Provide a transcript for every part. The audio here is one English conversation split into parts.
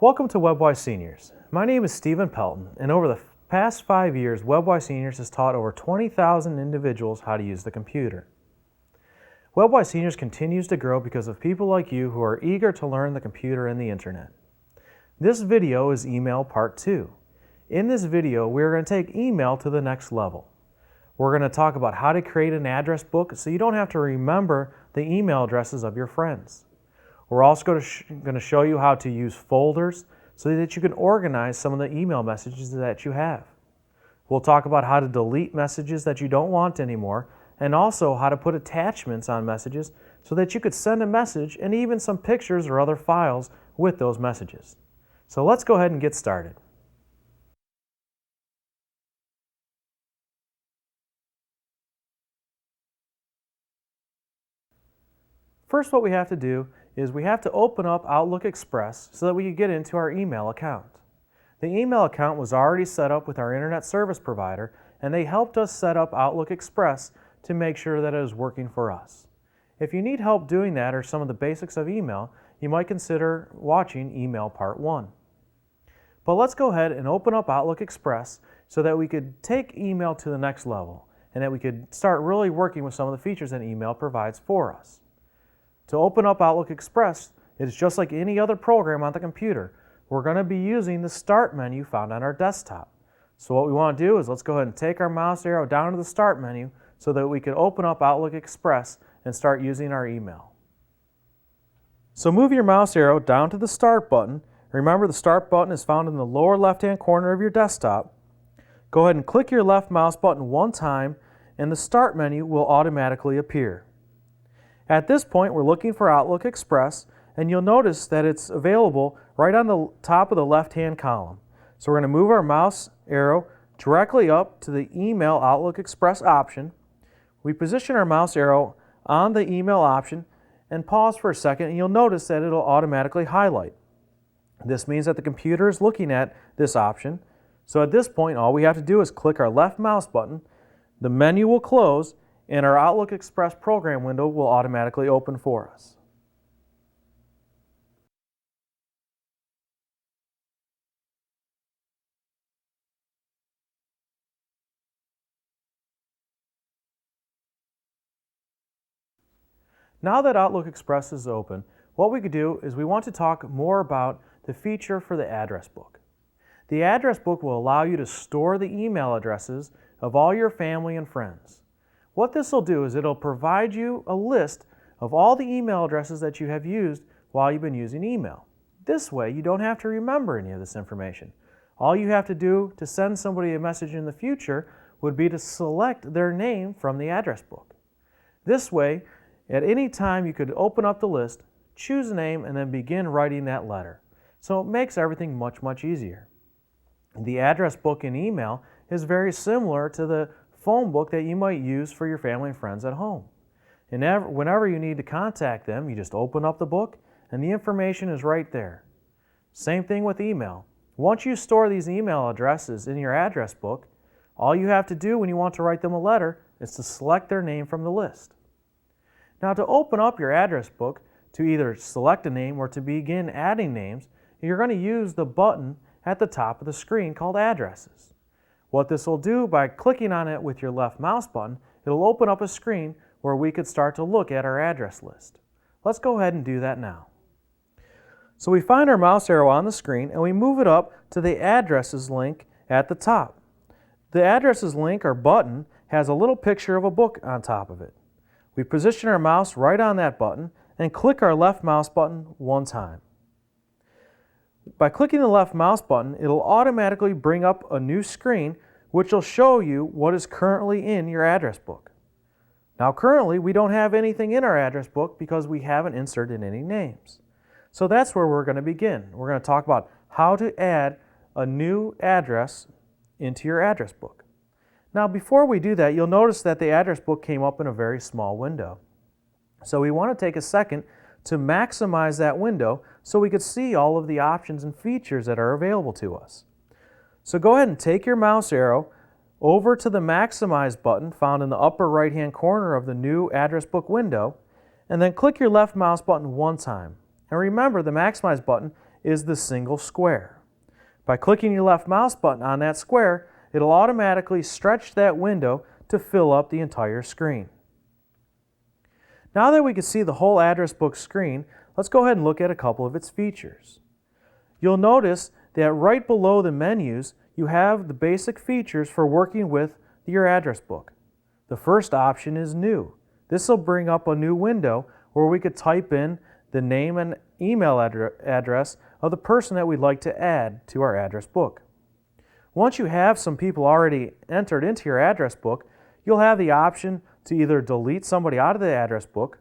Welcome to WebWise Seniors. My name is Stephen Pelton, and over the past 5 years, WebWise Seniors has taught over 20,000 individuals how to use the computer. WebWise Seniors continues to grow because of people like you who are eager to learn the computer and the internet. This video is email part 2. In this video, we're going to take email to the next level. We're going to talk about how to create an address book so you don't have to remember the email addresses of your friends. We're also going to show you how to use folders so that you can organize some of the email messages that you have. We'll talk about how to delete messages that you don't want anymore, and also how to put attachments on messages so that you could send a message and even some pictures or other files with those messages. So let's go ahead and get started. First, what we have to do is we have to open up Outlook Express so that we can get into our email account. The email account was already set up with our internet service provider, and they helped us set up Outlook Express to make sure that it was working for us. If you need help doing that or some of the basics of email, you might consider watching email part 1. But let's go ahead and open up Outlook Express so that we could take email to the next level and that we could start really working with some of the features that email provides for us. To open up Outlook Express, it is just like any other program on the computer. We're going to be using the Start menu found on our desktop. So what we want to do is let's go ahead and take our mouse arrow down to the Start menu so that we can open up Outlook Express and start using our email. So move your mouse arrow down to the Start button. Remember, the Start button is found in the lower left-hand corner of your desktop. Go ahead and click your left mouse button one time and the Start menu will automatically appear. At this point, we're looking for Outlook Express, and you'll notice that it's available right on the top of the left-hand column. So we're going to move our mouse arrow directly up to the Email Outlook Express option. We position our mouse arrow on the email option and pause for a second, and you'll notice that it'll automatically highlight. This means that the computer is looking at this option. So at this point, all we have to do is click our left mouse button, the menu will close, and our Outlook Express program window will automatically open for us. Now that Outlook Express is open, what we could do is we want to talk more about the feature for the address book. The address book will allow you to store the email addresses of all your family and friends. What this will do is it'll provide you a list of all the email addresses that you have used while you've been using email. This way, you don't have to remember any of this information. All you have to do to send somebody a message in the future would be to select their name from the address book. This way, at any time you could open up the list, choose a name, and then begin writing that letter. So it makes everything much easier. The address book in email is very similar to the phone book that you might use for your family and friends at home. And whenever you need to contact them, you just open up the book and the information is right there. Same thing with email. Once you store these email addresses in your address book, all you have to do when you want to write them a letter is to select their name from the list. Now, to open up your address book, to either select a name or to begin adding names, you're going to use the button at the top of the screen called Addresses. What this will do, by clicking on it with your left mouse button, it'll open up a screen where we could start to look at our address list. Let's go ahead and do that now. So we find our mouse arrow on the screen and we move it up to the Addresses link at the top. The Addresses link or button has a little picture of a book on top of it. We position our mouse right on that button and click our left mouse button one time. By clicking the left mouse button, it'll automatically bring up a new screen which will show you what is currently in your address book. Now currently we don't have anything in our address book because we haven't inserted any names. So that's where we're going to begin. We're going to talk about how to add a new address into your address book. Now before we do that, you'll notice that the address book came up in a very small window. So we want to take a second to maximize that window so we could see all of the options and features that are available to us. So go ahead and take your mouse arrow over to the Maximize button found in the upper right-hand corner of the new address book window, and then click your left mouse button one time. And remember, the Maximize button is the single square. By clicking your left mouse button on that square, it'll automatically stretch that window to fill up the entire screen. Now that we can see the whole address book screen, let's go ahead and look at a couple of its features. You'll notice that right below the menus, you have the basic features for working with your address book. The first option is New. This will bring up a new window where we could type in the name and email address of the person that we'd like to add to our address book. Once you have some people already entered into your address book, you'll have the option to either delete somebody out of the address book,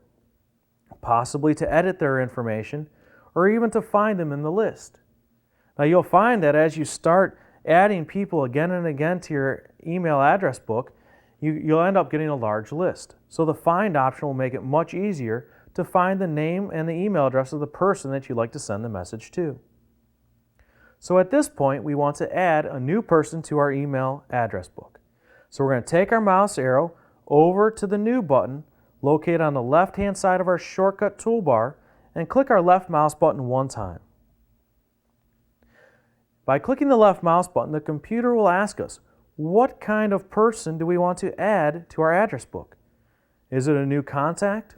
possibly to edit their information, or even to find them in the list. Now you'll find that as you start adding people again and again to your email address book, you'll end up getting a large list. So the Find option will make it much easier to find the name and the email address of the person that you'd like to send the message to. So at this point, we want to add a new person to our email address book. So we're going to take our mouse arrow over to the New button, located on the left-hand side of our shortcut toolbar, and click our left mouse button one time. By clicking the left mouse button, the computer will ask us, what kind of person do we want to add to our address book? Is it a new contact?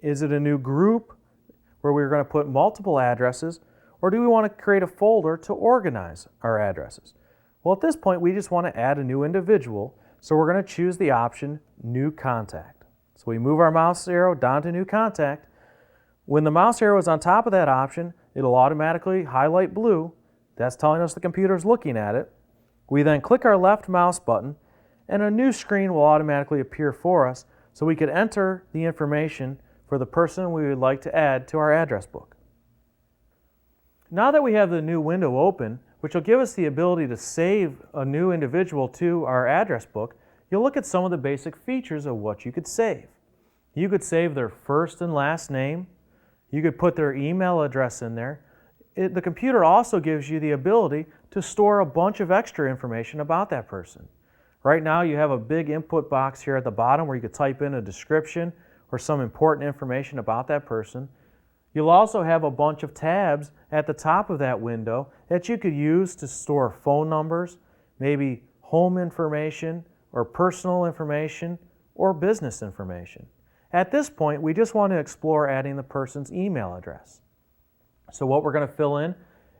Is it a new group where we're going to put multiple addresses? Or do we want to create a folder to organize our addresses? Well, at this point, we just want to add a new individual, so we're going to choose the option New Contact. So we move our mouse arrow down to New Contact. When the mouse arrow is on top of that option, it'll automatically highlight blue. That's telling us the computer is looking at it. We then click our left mouse button, and a new screen will automatically appear for us, so we could enter the information for the person we would like to add to our address book. Now that we have the new window open, which will give us the ability to save a new individual to our address book, you'll look at some of the basic features of what you could save. You could save their first and last name. You could put their email address in there. The computer also gives you the ability to store a bunch of extra information about that person. Right now you have a big input box here at the bottom where you could type in a description or some important information about that person. You'll also have a bunch of tabs at the top of that window that you could use to store phone numbers, maybe home information or personal information or business information. At this point, we just want to explore adding the person's email address. So what we're going to fill in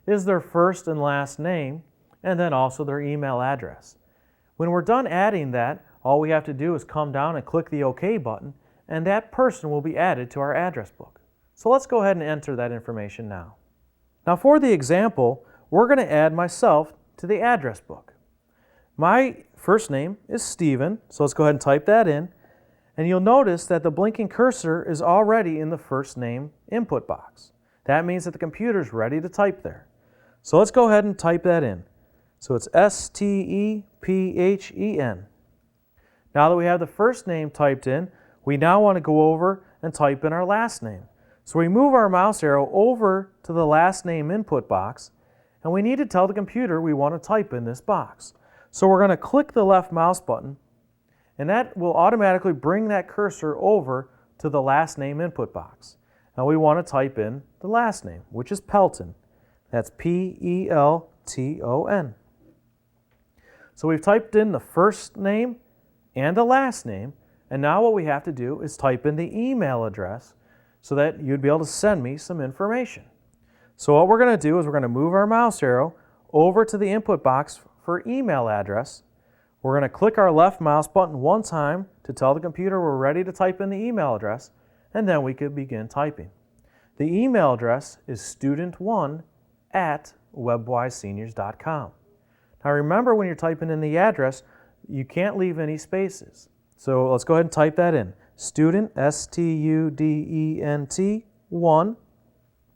is their first and last name and then also their email address. When we're done adding that, all we have to do is come down and click the OK button, and that person will be added to our address book. So let's go ahead and enter that information now. Now for the example, we're going to add myself to the address book. My first name is Stephen, so let's go ahead and type that in. And you'll notice that the blinking cursor is already in the first name input box. That means that the computer is ready to type there. So let's go ahead and type that in. So it's Stephen. Now that we have the first name typed in, we now want to go over and type in our last name. So we move our mouse arrow over to the last name input box, and we need to tell the computer we want to type in this box. So we're going to click the left mouse button, and that will automatically bring that cursor over to the last name input box. Now we want to type in the last name, which is Pelton. That's Pelton. So we've typed in the first name and the last name, and now what we have to do is type in the email address so that you'd be able to send me some information. So what we're going to do is we're going to move our mouse arrow over to the input box for email address. We're going to click our left mouse button one time to tell the computer we're ready to type in the email address, and then we could begin typing. The email address is student1@webwiseseniors.com. Now remember, when you're typing in the address, you can't leave any spaces. So let's go ahead and type that in. Student, STUDENT 1.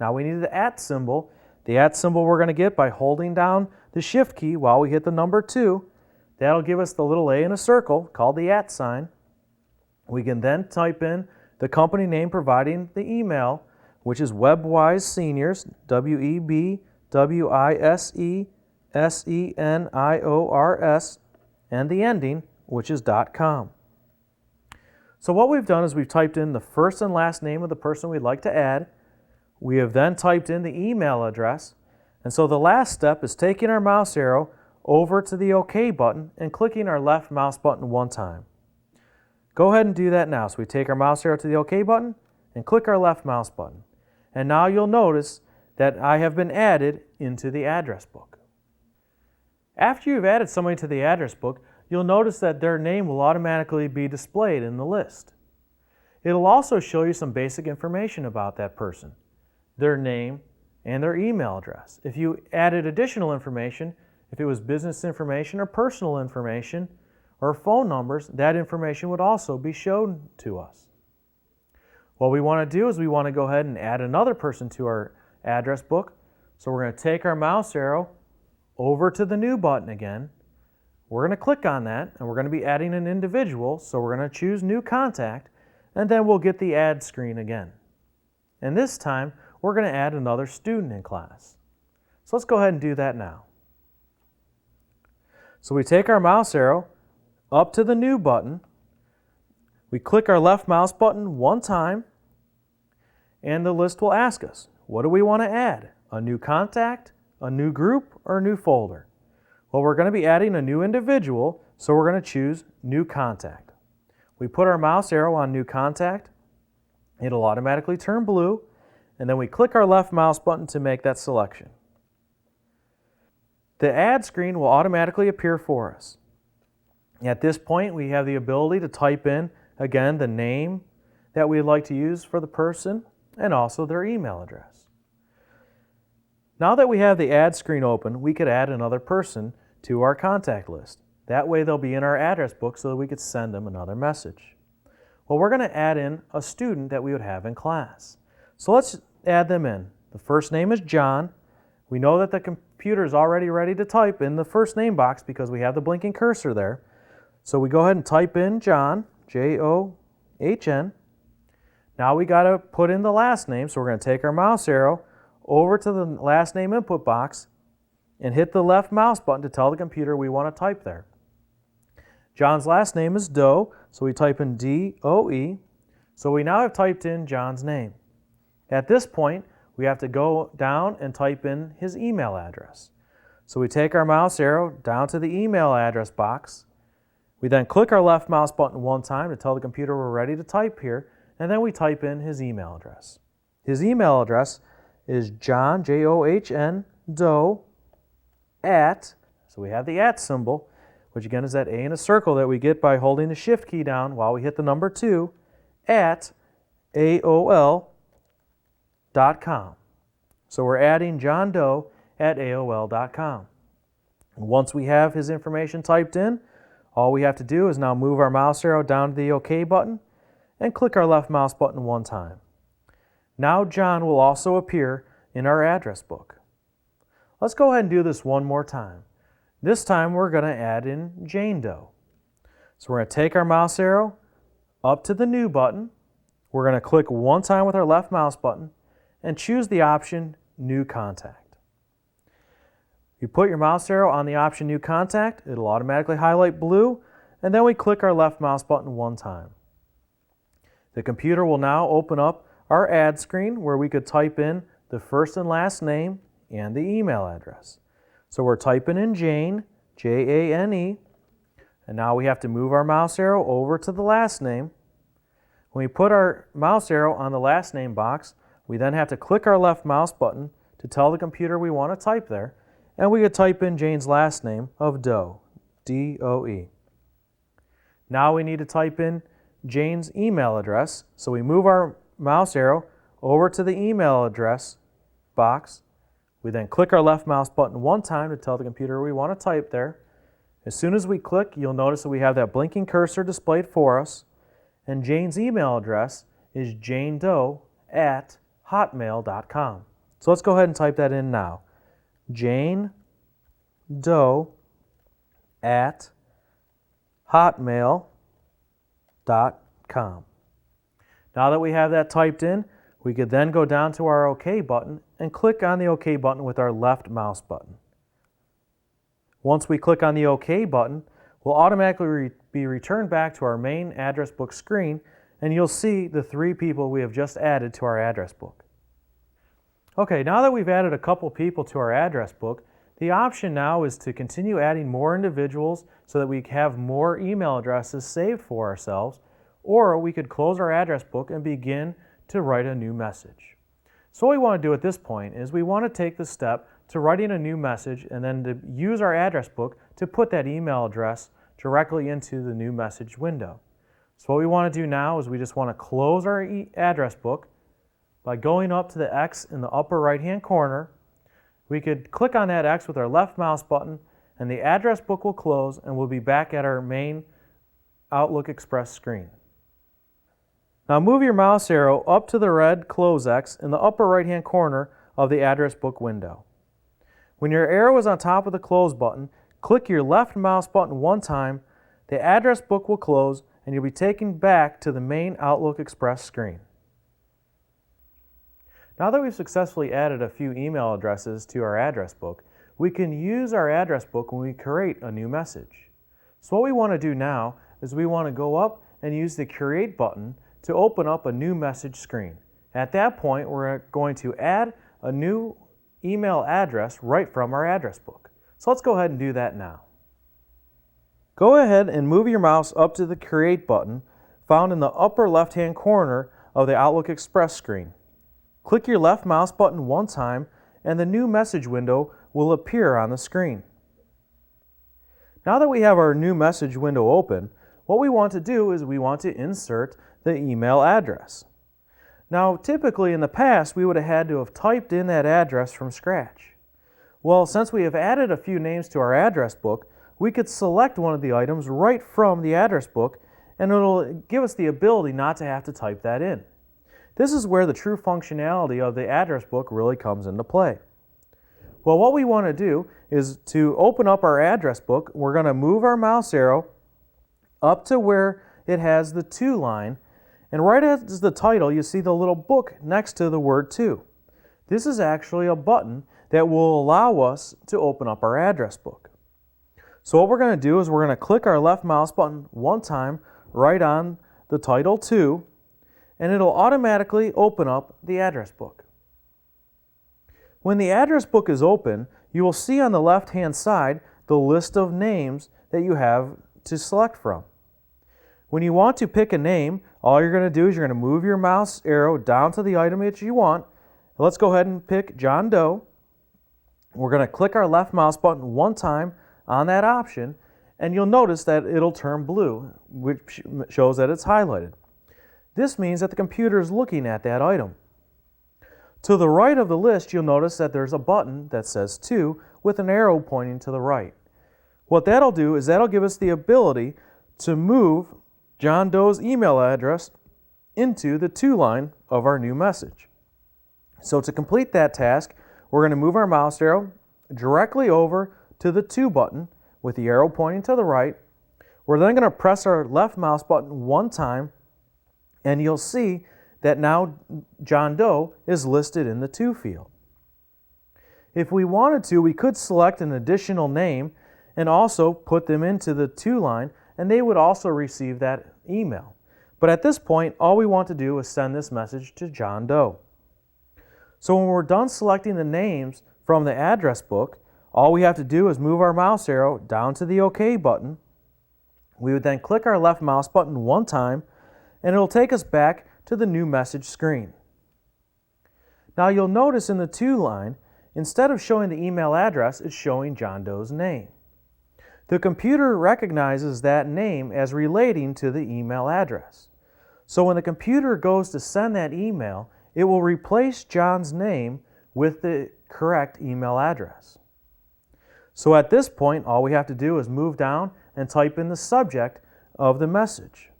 Now we need the @ symbol. The @ symbol we're going to get by holding down the Shift key while we hit the number 2. That'll give us the little A in a circle called the @ sign. We can then type in the company name providing the email, which is WebWise Seniors, WEBWISESENIORS, and the ending, which is .com. So what we've done is we've typed in the first and last name of the person we'd like to add. We have then typed in the email address, and so the last step is taking our mouse arrow over to the OK button and clicking our left mouse button one time. Go ahead and do that now. So we take our mouse arrow to the OK button and click our left mouse button. And now you'll notice that I have been added into the address book. After you've added somebody to the address book, you'll notice that their name will automatically be displayed in the list. It'll also show you some basic information about that person, their name, and their email address. If you added additional information, if it was business information or personal information or phone numbers, that information would also be shown to us. What we want to do is we want to go ahead and add another person to our address book. So we're going to take our mouse arrow over to the New button again. We're going to click on that, and we're going to be adding an individual, so we're going to choose New Contact, and then we'll get the add screen again. And this time, we're going to add another student in class. So let's go ahead and do that now. So we take our mouse arrow up to the New button, we click our left mouse button one time, and the list will ask us, what do we want to add? A new contact, a new group, or a new folder? Well, we're going to be adding a new individual, so we're going to choose New Contact. We put our mouse arrow on New Contact, it'll automatically turn blue, and then we click our left mouse button to make that selection. The add screen will automatically appear for us. At this point, we have the ability to type in, again, the name that we'd like to use for the person and also their email address. Now that we have the add screen open, we could add another person to our contact list. That way they'll be in our address book so that we could send them another message. Well, we're going to add in a student that we would have in class. So let's add them in. The first name is John. We know that the computer is already ready to type in the first name box because we have the blinking cursor there. So we go ahead and type in John, J-O-H-N. Now we got to put in the last name, so we're going to take our mouse arrow over to the last name input box and hit the left mouse button to tell the computer we want to type there. John's last name is Doe, so we type in D-O-E. So we now have typed in John's name. At this point, we have to go down and type in his email address. So we take our mouse arrow down to the email address box. We then click our left mouse button one time to tell the computer we're ready to type here, and then we type in his email address. His email address is John, J-O-H-N, Doe, at, so we have the at symbol, which again is that A in a circle that we get by holding the shift key down while we hit the number 2, at AOL.com. So we're adding John Doe at AOL.com. Once we have his information typed in, all we have to do is now move our mouse arrow down to the OK button and click our left mouse button one time. Now John will also appear in our address book. Let's go ahead and do this one more time. This time we're going to add in Jane Doe. So we're going to take our mouse arrow up to the New button. We're going to click one time with our left mouse button and choose the option New Contact. You put your mouse arrow on the option New Contact, it'll automatically highlight blue, and then we click our left mouse button one time. The computer will now open up our add screen where we could type in the first and last name and the email address. So we're typing in Jane, J-A-N-E, and now we have to move our mouse arrow over to the last name. When we put our mouse arrow on the last name box, we then have to click our left mouse button to tell the computer we want to type there, and we could type in Jane's last name of Doe, D-O-E. Now we need to type in Jane's email address, so we move our mouse arrow over to the email address box. We then click our left mouse button one time to tell the computer we want to type there. As soon as we click, you'll notice that we have that blinking cursor displayed for us, and Jane's email address is janedoe@hotmail.com. So let's go ahead and type that in now. janedoe@hotmail.com. Now that we have that typed in, we could then go down to our OK button and click on the OK button with our left mouse button. Once we click on the OK button, we'll automatically be returned back to our main address book screen, and you'll see the 3 people we have just added to our address book. Okay, now that we've added a couple people to our address book, the option now is to continue adding more individuals so that we have more email addresses saved for ourselves, or we could close our address book and begin to write a new message. So what we want to do at this point is we want to take the step to writing a new message and then to use our address book to put that email address directly into the new message window. So what we want to do now is we just want to close our address book by going up to the X in the upper right hand corner. We could click on that X with our left mouse button and the address book will close and we'll be back at our main Outlook Express screen. Now move your mouse arrow up to the red close X in the upper right hand corner of the address book window. When your arrow is on top of the close button, click your left mouse button one time, the address book will close and you'll be taken back to the main Outlook Express screen. Now that we've successfully added a few email addresses to our address book, we can use our address book when we create a new message. So what we want to do now is we want to go up and use the Create button to open up a new message screen. At that point, we're going to add a new email address right from our address book. So let's go ahead and do that now. Go ahead and move your mouse up to the Create button found in the upper left-hand corner of the Outlook Express screen. Click your left mouse button one time and the new message window will appear on the screen. Now that we have our new message window open, what we want to do is we want to insert the email address. Now typically in the past we would have had to have typed in that address from scratch. Well, since we have added a few names to our address book, we could select one of the items right from the address book and it'll give us the ability not to have to type that in. This is where the true functionality of the address book really comes into play. Well, what we want to do is to open up our address book, we're going to move our mouse arrow up to where it has the To line, and right as the title you see the little book next to the word To. This is actually a button that will allow us to open up our address book. So what we're going to do is we're going to click our left mouse button one time right on the title To, and it'll automatically open up the address book. When the address book is open, you will see on the left-hand side the list of names that you have to select from. When you want to pick a name, all you're going to do is you're going to move your mouse arrow down to the item that you want. Let's go ahead and pick John Doe. We're going to click our left mouse button one time on that option, and you'll notice that it'll turn blue, which shows that it's highlighted. This means that the computer is looking at that item. To the right of the list, you'll notice that there's a button that says To with an arrow pointing to the right. What that'll do is that'll give us the ability to move John Doe's email address into the To line of our new message. So to complete that task, we're going to move our mouse arrow directly over to the To button with the arrow pointing to the right. We're then going to press our left mouse button one time, and you'll see that now John Doe is listed in the To field. If we wanted to, we could select an additional name and also put them into the To line, and they would also receive that email. But at this point, all we want to do is send this message to John Doe. So when we're done selecting the names from the address book, all we have to do is move our mouse arrow down to the OK button. We would then click our left mouse button one time, and it'll take us back to the new message screen. Now you'll notice in the To line, instead of showing the email address, it's showing John Doe's name. The computer recognizes that name as relating to the email address. So when the computer goes to send that email, it will replace John's name with the correct email address. So at this point, all we have to do is move down and type in the subject of the message.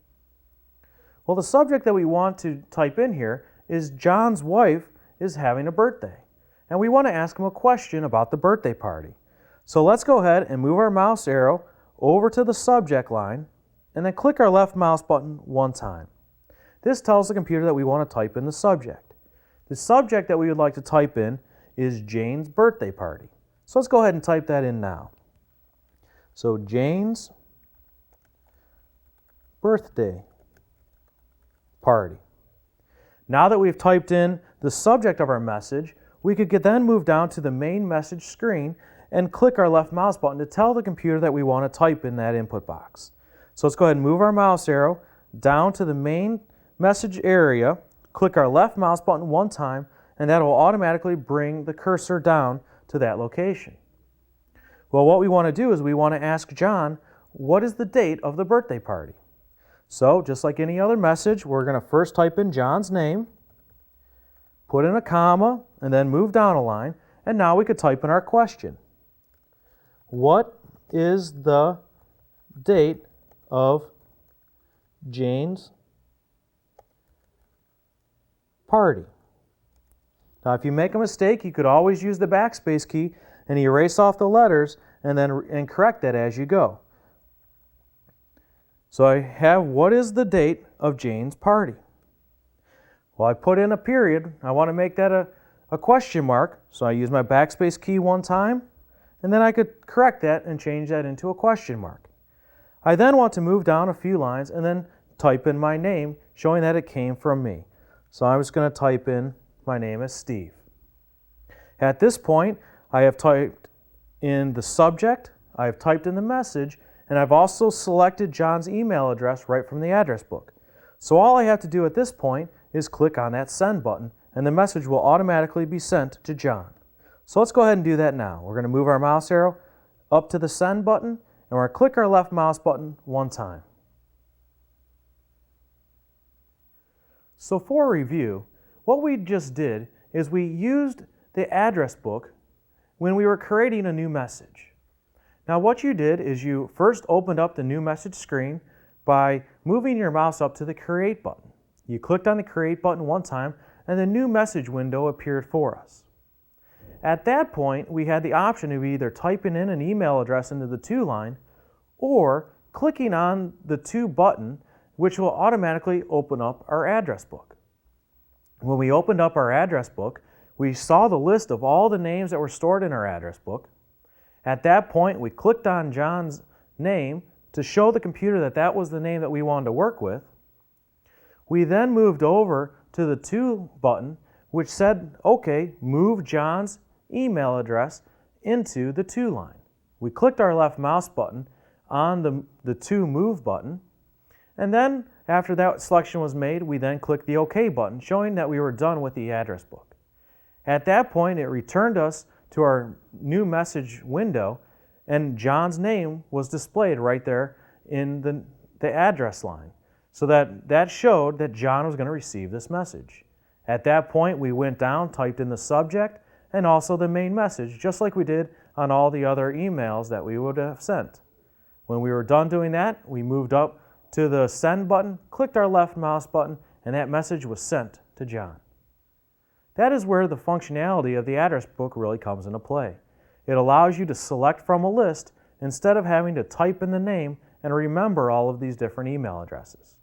Well, the subject that we want to type in here is John's wife is having a birthday, and we want to ask him a question about the birthday party. So let's go ahead and move our mouse arrow over to the subject line and then click our left mouse button one time. This tells the computer that we want to type in the subject. The subject that we would like to type in is Jane's birthday party. So let's go ahead and type that in now. So Jane's birthday party. Now that we've typed in the subject of our message, we could then move down to the main message screen and click our left mouse button to tell the computer that we want to type in that input box. So let's go ahead and move our mouse arrow down to the main message area, click our left mouse button one time, and that will automatically bring the cursor down to that location. Well, what we want to do is we want to ask John, what is the date of the birthday party? So, just like any other message, we're going to first type in John's name, put in a comma, and then move down a line, and now we could type in our question. What is the date of Jane's party? Now, if you make a mistake, you could always use the backspace key and erase off the letters and correct that as you go. So I have, what is the date of Jane's party? Well, I put in a period. I want to make that a question mark, so I use my backspace key one time, and then I could correct that and change that into a question mark. I then want to move down a few lines and then type in my name, showing that it came from me. So I'm just going to type in my name as Steve. At this point, I have typed in the subject, I have typed in the message, and I've also selected John's email address right from the address book. So all I have to do at this point is click on that send button, and the message will automatically be sent to John. So let's go ahead and do that now. We're going to move our mouse arrow up to the send button, and we're going to click our left mouse button one time. So for review, what we just did is we used the address book when we were creating a new message. Now what you did is you first opened up the new message screen by moving your mouse up to the Create button. You clicked on the Create button one time and the new message window appeared for us. At that point, we had the option of either typing in an email address into the To line or clicking on the To button, which will automatically open up our address book. When we opened up our address book, we saw the list of all the names that were stored in our address book. At that point, we clicked on John's name to show the computer that that was the name that we wanted to work with. We then moved over to the To button, which said, okay, move John's email address into the To line. We clicked our left mouse button on the To Move button, and then after that selection was made, we then clicked the OK button, showing that we were done with the address book. At that point, it returned us to our new message window, and John's name was displayed right there in the address line. So that showed that John was going to receive this message. At that point, we went down, typed in the subject, and also the main message, just like we did on all the other emails that we would have sent. When we were done doing that, we moved up to the Send button, clicked our left mouse button, and that message was sent to John. That is where the functionality of the address book really comes into play. It allows you to select from a list instead of having to type in the name and remember all of these different email addresses.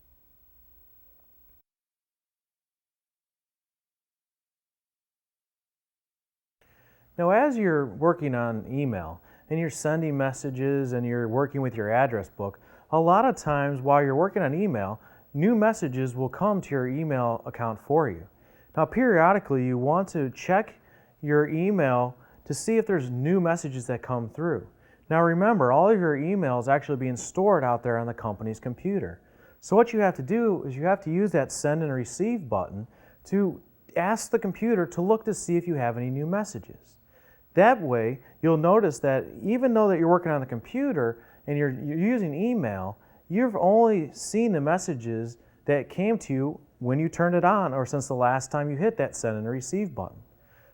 Now, as you're working on email and you're sending messages and you're working with your address book, a lot of times while you're working on email, new messages will come to your email account for you. Now, periodically, you want to check your email to see if there's new messages that come through. Now, remember, all of your email is actually being stored out there on the company's computer. So what you have to do is you have to use that Send and Receive button to ask the computer to look to see if you have any new messages. That way, you'll notice that even though that you're working on the computer and you're using email, you've only seen the messages that came to you when you turned it on or since the last time you hit that Send and Receive button.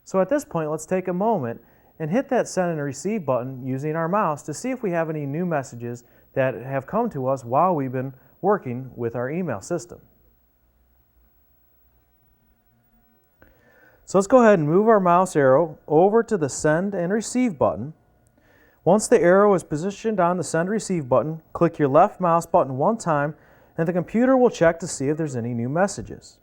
So at this point, let's take a moment and hit that Send and Receive button using our mouse to see if we have any new messages that have come to us while we've been working with our email system. So let's go ahead and move our mouse arrow over to the Send and Receive button. Once the arrow is positioned on the Send Receive button, click your left mouse button one time and the computer will check to see if there's any new messages.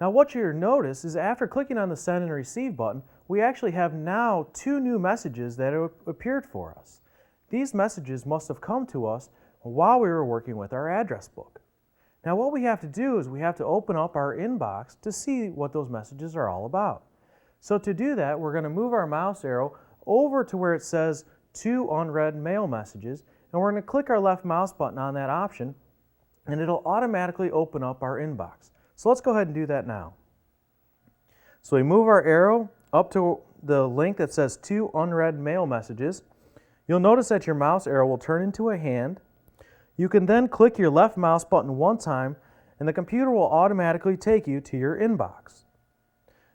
Now what you'll notice is after clicking on the Send and Receive button, we actually have now 2 new messages that have appeared for us. These messages must have come to us while we were working with our address book. Now what we have to do is we have to open up our inbox to see what those messages are all about. So to do that, we're going to move our mouse arrow over to where it says 2 unread mail messages, and we're going to click our left mouse button on that option, and it'll automatically open up our inbox. So let's go ahead and do that now. So we move our arrow up to the link that says 2 unread mail messages. You'll notice that your mouse arrow will turn into a hand. You can then click your left mouse button one time, and the computer will automatically take you to your inbox.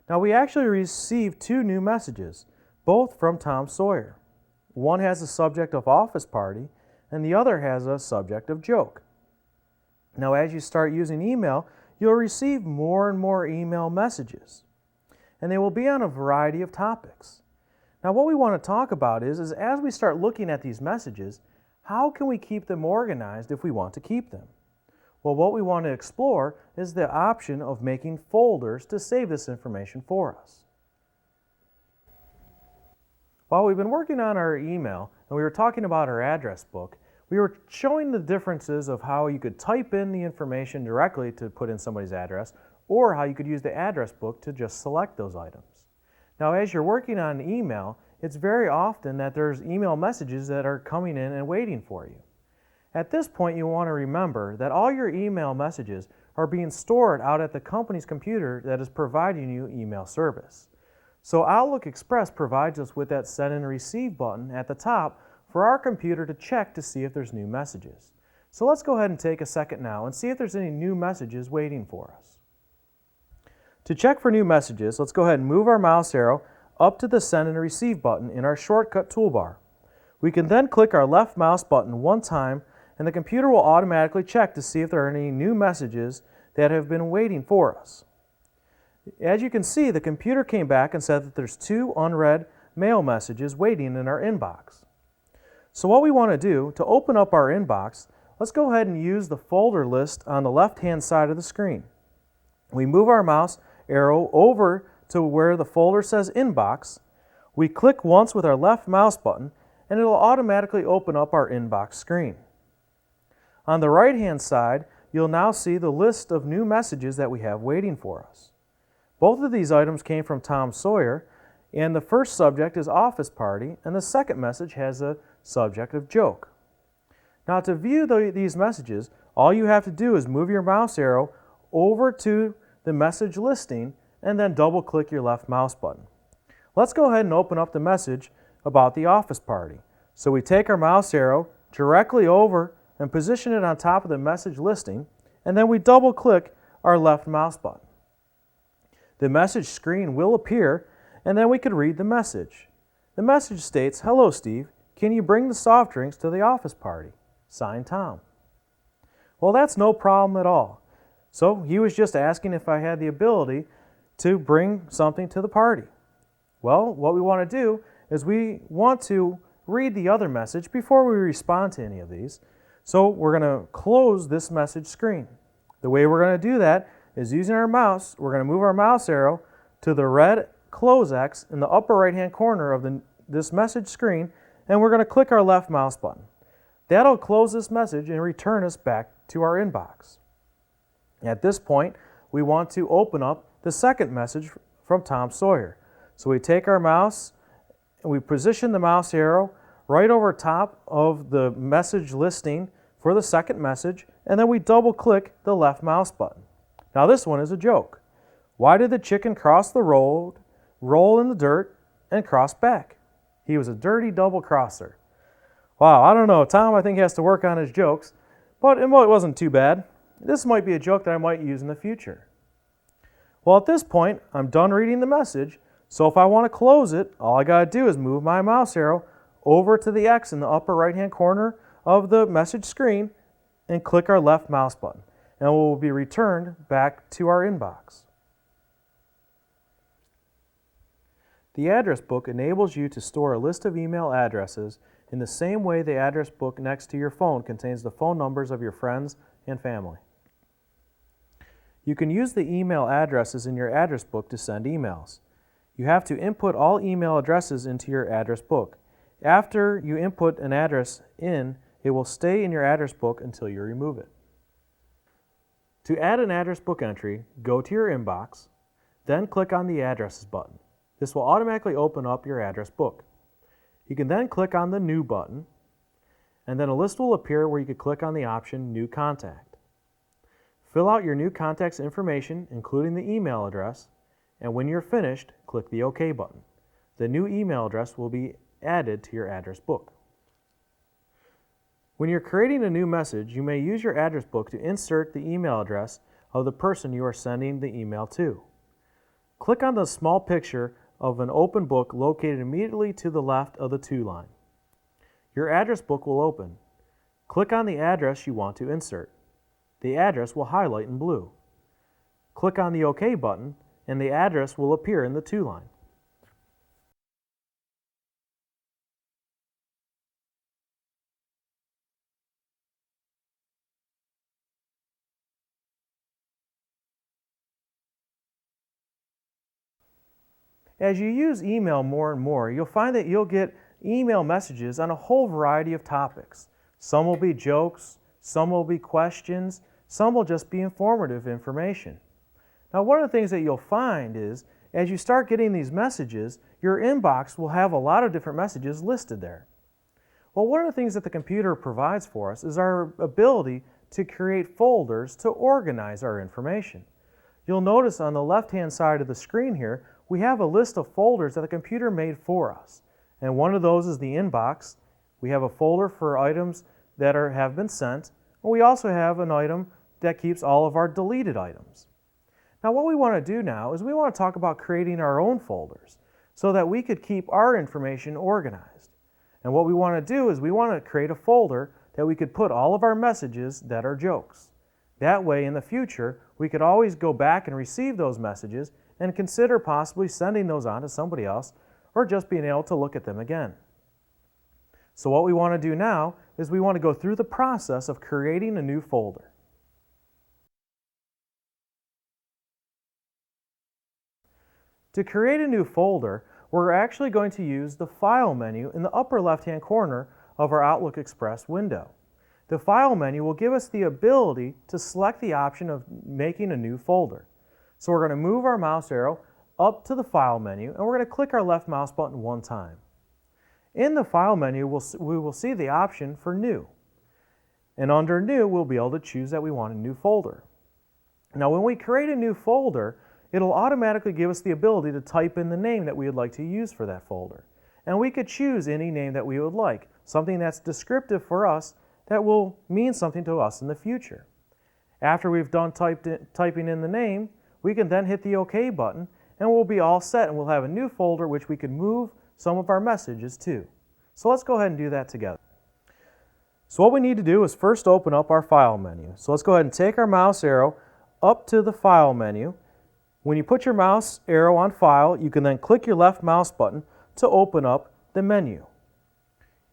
Now we actually received 2 new messages, both from Tom Sawyer. One has a subject of office party, and the other has a subject of joke. Now as you start using email, you'll receive more and more email messages, and they will be on a variety of topics. Now what we want to talk about is as we start looking at these messages, how can we keep them organized if we want to keep them? Well, what we want to explore is the option of making folders to save this information for us. While we've been working on our email and we were talking about our address book, we were showing the differences of how you could type in the information directly to put in somebody's address, or how you could use the address book to just select those items. Now, as you're working on email, it's very often that there's email messages that are coming in and waiting for you. At this point, you want to remember that all your email messages are being stored out at the company's computer that is providing you email service. So Outlook Express provides us with that Send and Receive button at the top for our computer to check to see if there's new messages. So let's go ahead and take a second now and see if there's any new messages waiting for us. To check for new messages, let's go ahead and move our mouse arrow up to the Send and Receive button in our shortcut toolbar. We can then click our left mouse button one time, and the computer will automatically check to see if there are any new messages that have been waiting for us. As you can see, the computer came back and said that there's 2 unread mail messages waiting in our inbox. So what we want to do to open up our inbox, let's go ahead and use the folder list on the left-hand side of the screen. We move our mouse arrow over to where the folder says Inbox. We click once with our left mouse button, and it'll automatically open up our inbox screen. On the right-hand side, you'll now see the list of new messages that we have waiting for us. Both of these items came from Tom Sawyer, and the first subject is Office Party, and the second message has a subject of Joke. Now to view these messages, all you have to do is move your mouse arrow over to the message listing and then double-click your left mouse button. Let's go ahead and open up the message about the office party. So we take our mouse arrow directly over and position it on top of the message listing, and then we double-click our left mouse button. The message screen will appear, and then we could read the message. The message states, "Hello Steve, can you bring the soft drinks to the office party? Signed, Tom." Well, that's no problem at all. So he was just asking if I had the ability to bring something to the party. Well, what we want to do is we want to read the other message before we respond to any of these. So we're going to close this message screen. The way we're going to do that is using our mouse. We're going to move our mouse arrow to the red close X in the upper right-hand corner of this message screen, and we're going to click our left mouse button. That'll close this message and return us back to our inbox. At this point, we want to open up the second message from Tom Sawyer. So we take our mouse and we position the mouse arrow right over top of the message listing for the second message, and then we double click the left mouse button. Now this one is a joke. Why did the chicken cross the road, roll in the dirt, and cross back? He was a dirty double crosser. Wow, I don't know. Tom, I think, has to work on his jokes, but it wasn't too bad. This might be a joke that I might use in the future. Well, at this point, I'm done reading the message, so if I want to close it, all I got to do is move my mouse arrow over to the X in the upper right-hand corner of the message screen and click our left mouse button, and we'll be returned back to our inbox. The address book enables you to store a list of email addresses in the same way the address book next to your phone contains the phone numbers of your friends and family. You can use the email addresses in your address book to send emails. You have to input all email addresses into your address book. After you input an address in, it will stay in your address book until you remove it. To add an address book entry, go to your inbox, then click on the Addresses button. This will automatically open up your address book. You can then click on the New button, and then a list will appear where you can click on the option New Contact. Fill out your new contact's information, including the email address, and when you're finished, click the OK button. The new email address will be added to your address book. When you're creating a new message, you may use your address book to insert the email address of the person you are sending the email to. Click on the small picture of an open book located immediately to the left of the to line. Your address book will open. Click on the address you want to insert. The address will highlight in blue. Click on the OK button, and the address will appear in the to line. As you use email more and more, you'll find that you'll get email messages on a whole variety of topics. Some will be jokes, some will be questions, some will just be informative information. Now, one of the things that you'll find is, as you start getting these messages, your inbox will have a lot of different messages listed there. Well, one of the things that the computer provides for us is our ability to create folders to organize our information. You'll notice on the left-hand side of the screen here, we have a list of folders that the computer made for us. And one of those is the inbox. We have a folder for items that have been sent. And we also have an item that keeps all of our deleted items. Now, what we want to do now is we want to talk about creating our own folders so that we could keep our information organized. And what we want to do is we want to create a folder that we could put all of our messages that are jokes. That way, in the future, we could always go back and receive those messages and consider possibly sending those on to somebody else or just being able to look at them again. So what we want to do now is we want to go through the process of creating a new folder. To create a new folder, we're actually going to use the File menu in the upper left-hand corner of our Outlook Express window. The File menu will give us the ability to select the option of making a new folder. So we're going to move our mouse arrow up to the File menu, and we're going to click our left mouse button one time. In the File menu, we will see the option for New. And under New, we'll be able to choose that we want a new folder. Now, when we create a new folder, it'll automatically give us the ability to type in the name that we would like to use for that folder. And we could choose any name that we would like, something that's descriptive for us that will mean something to us in the future. After we've done typing in the name, we can then hit the OK button, and we'll be all set, and we'll have a new folder which we can move some of our messages to. So let's go ahead and do that together. So what we need to do is first open up our File menu. So let's go ahead and take our mouse arrow up to the File menu. When you put your mouse arrow on File, you can then click your left mouse button to open up the menu.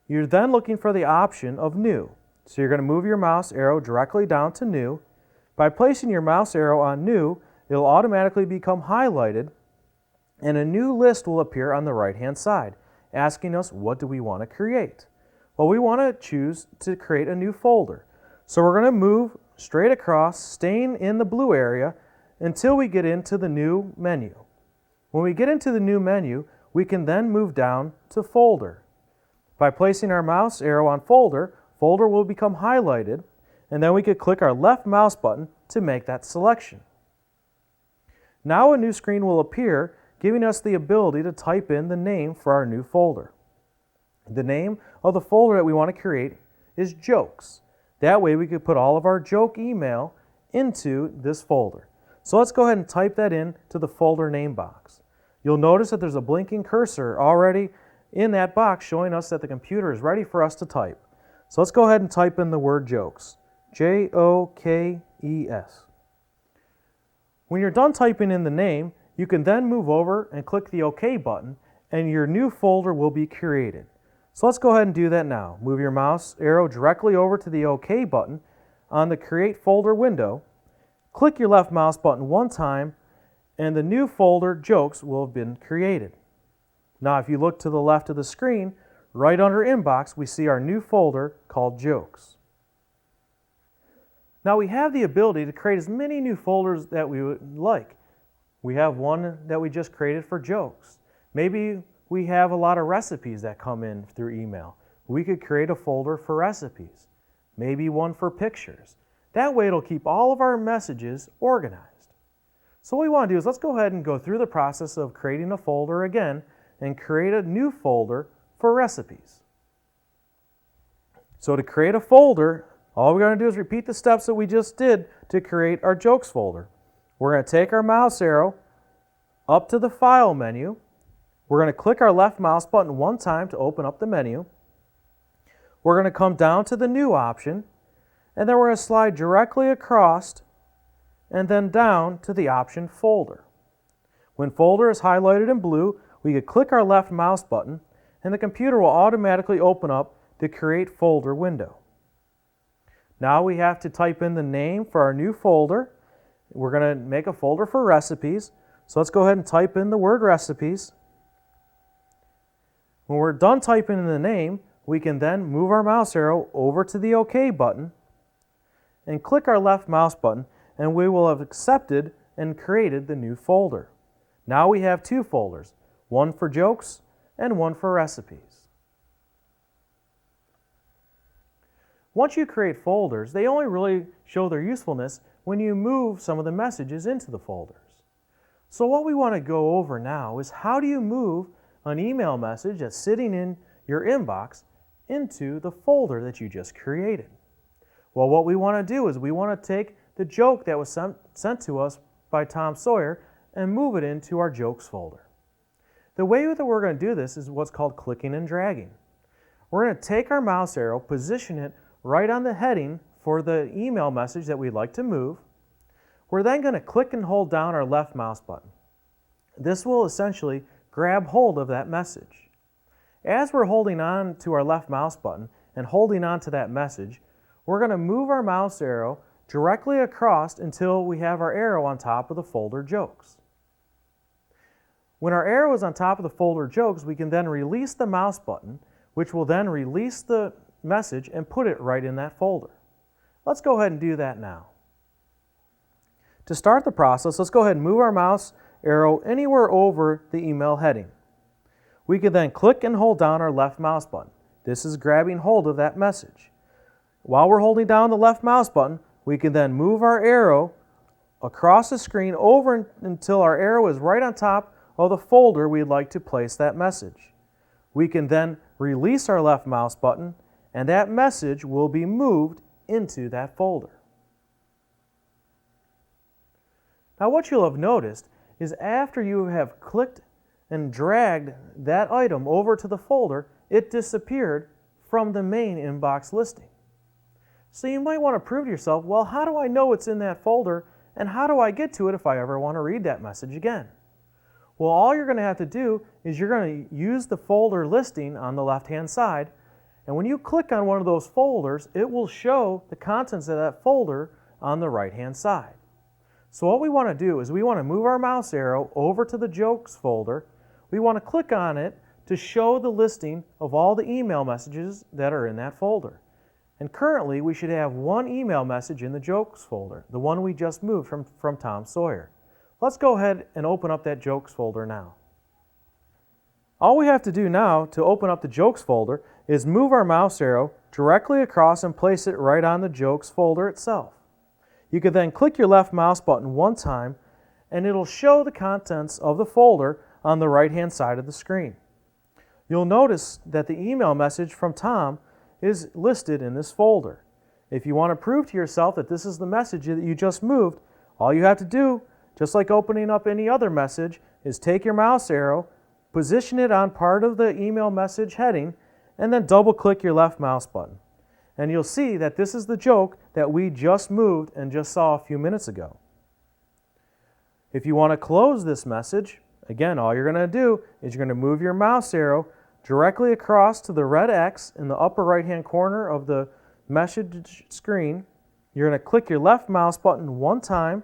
You're then looking for the option of New. So you're going to move your mouse arrow directly down to New. By placing your mouse arrow on New, it'll automatically become highlighted, and a new list will appear on the right-hand side, asking us what do we want to create. Well, we want to choose to create a new folder. So we're going to move straight across, staying in the blue area, until we get into the New menu. When we get into the New menu, we can then move down to Folder. By placing our mouse arrow on Folder, Folder will become highlighted, and then we could click our left mouse button to make that selection. Now a new screen will appear, giving us the ability to type in the name for our new folder. The name of the folder that we want to create is Jokes. That way we could put all of our joke email into this folder. So let's go ahead and type that in to the folder name box. You'll notice that there's a blinking cursor already in that box showing us that the computer is ready for us to type. So let's go ahead and type in the word Jokes. J-O-K-E-S. When you're done typing in the name, you can then move over and click the OK button, and your new folder will be created. So let's go ahead and do that now. Move your mouse arrow directly over to the OK button on the Create Folder window. Click your left mouse button one time, and the new folder Jokes will have been created. Now, if you look to the left of the screen, right under Inbox, we see our new folder called Jokes. Now, we have the ability to create as many new folders that we would like. We have one that we just created for jokes. Maybe we have a lot of recipes that come in through email. We could create a folder for recipes, maybe one for pictures. That way it'll keep all of our messages organized. So what we want to do is let's go ahead and go through the process of creating a folder again and create a new folder for recipes. So to create a folder, all we're going to do is repeat the steps that we just did to create our jokes folder. We're going to take our mouse arrow up to the File menu. We're going to click our left mouse button one time to open up the menu. We're going to come down to the New option, and then we're going to slide directly across and then down to the option Folder. When Folder is highlighted in blue, we can click our left mouse button, and the computer will automatically open up the Create Folder window. Now we have to type in the name for our new folder. We're going to make a folder for recipes, so let's go ahead and type in the word recipes. When we're done typing in the name, we can then move our mouse arrow over to the OK button and click our left mouse button, and we will have accepted and created the new folder. Now we have two folders, one for jokes and one for recipes. Once you create folders, they only really show their usefulness when you move some of the messages into the folders. So what we want to go over now is how do you move an email message that's sitting in your inbox into the folder that you just created? Well, what we want to do is we want to take the joke that was sent to us by Tom Sawyer and move it into our jokes folder. The way that we're going to do this is what's called clicking and dragging. We're going to take our mouse arrow, position it right on the heading for the email message that we'd like to move. We're then going to click and hold down our left mouse button. This will essentially grab hold of that message. As we're holding on to our left mouse button and holding on to that message, we're going to move our mouse arrow directly across until we have our arrow on top of the folder jokes. When our arrow is on top of the folder jokes, we can then release the mouse button, which will then release the message and put it right in that folder. Let's go ahead and do that now. To start the process, let's go ahead and move our mouse arrow anywhere over the email heading. We can then click and hold down our left mouse button. This is grabbing hold of that message. While we're holding down the left mouse button, we can then move our arrow across the screen over until our arrow is right on top of the folder we'd like to place that message. We can then release our left mouse button, and that message will be moved into that folder. Now what you'll have noticed is after you have clicked and dragged that item over to the folder, it disappeared from the main inbox listing. So you might want to prove to yourself, well, how do I know it's in that folder, and how do I get to it if I ever want to read that message again? Well, all you're going to have to do is you're going to use the folder listing on the left-hand side, and when you click on one of those folders, it will show the contents of that folder on the right-hand side. So what we want to do is we want to move our mouse arrow over to the jokes folder. We want to click on it to show the listing of all the email messages that are in that folder. And currently, we should have one email message in the jokes folder, the one we just moved from Tom Sawyer. Let's go ahead and open up that jokes folder now. All we have to do now to open up the jokes folder is move our mouse arrow directly across and place it right on the jokes folder itself. You can then click your left mouse button one time, and it'll show the contents of the folder on the right-hand side of the screen. You'll notice that the email message from Tom is listed in this folder. If you want to prove to yourself that this is the message that you just moved, all you have to do, just like opening up any other message, is take your mouse arrow, position it on part of the email message heading, and then double-click your left mouse button. And you'll see that this is the joke that we just moved and just saw a few minutes ago. If you want to close this message, again, all you're going to do is you're going to move your mouse arrow directly across to the red X in the upper right-hand corner of the message screen. You're going to click your left mouse button one time.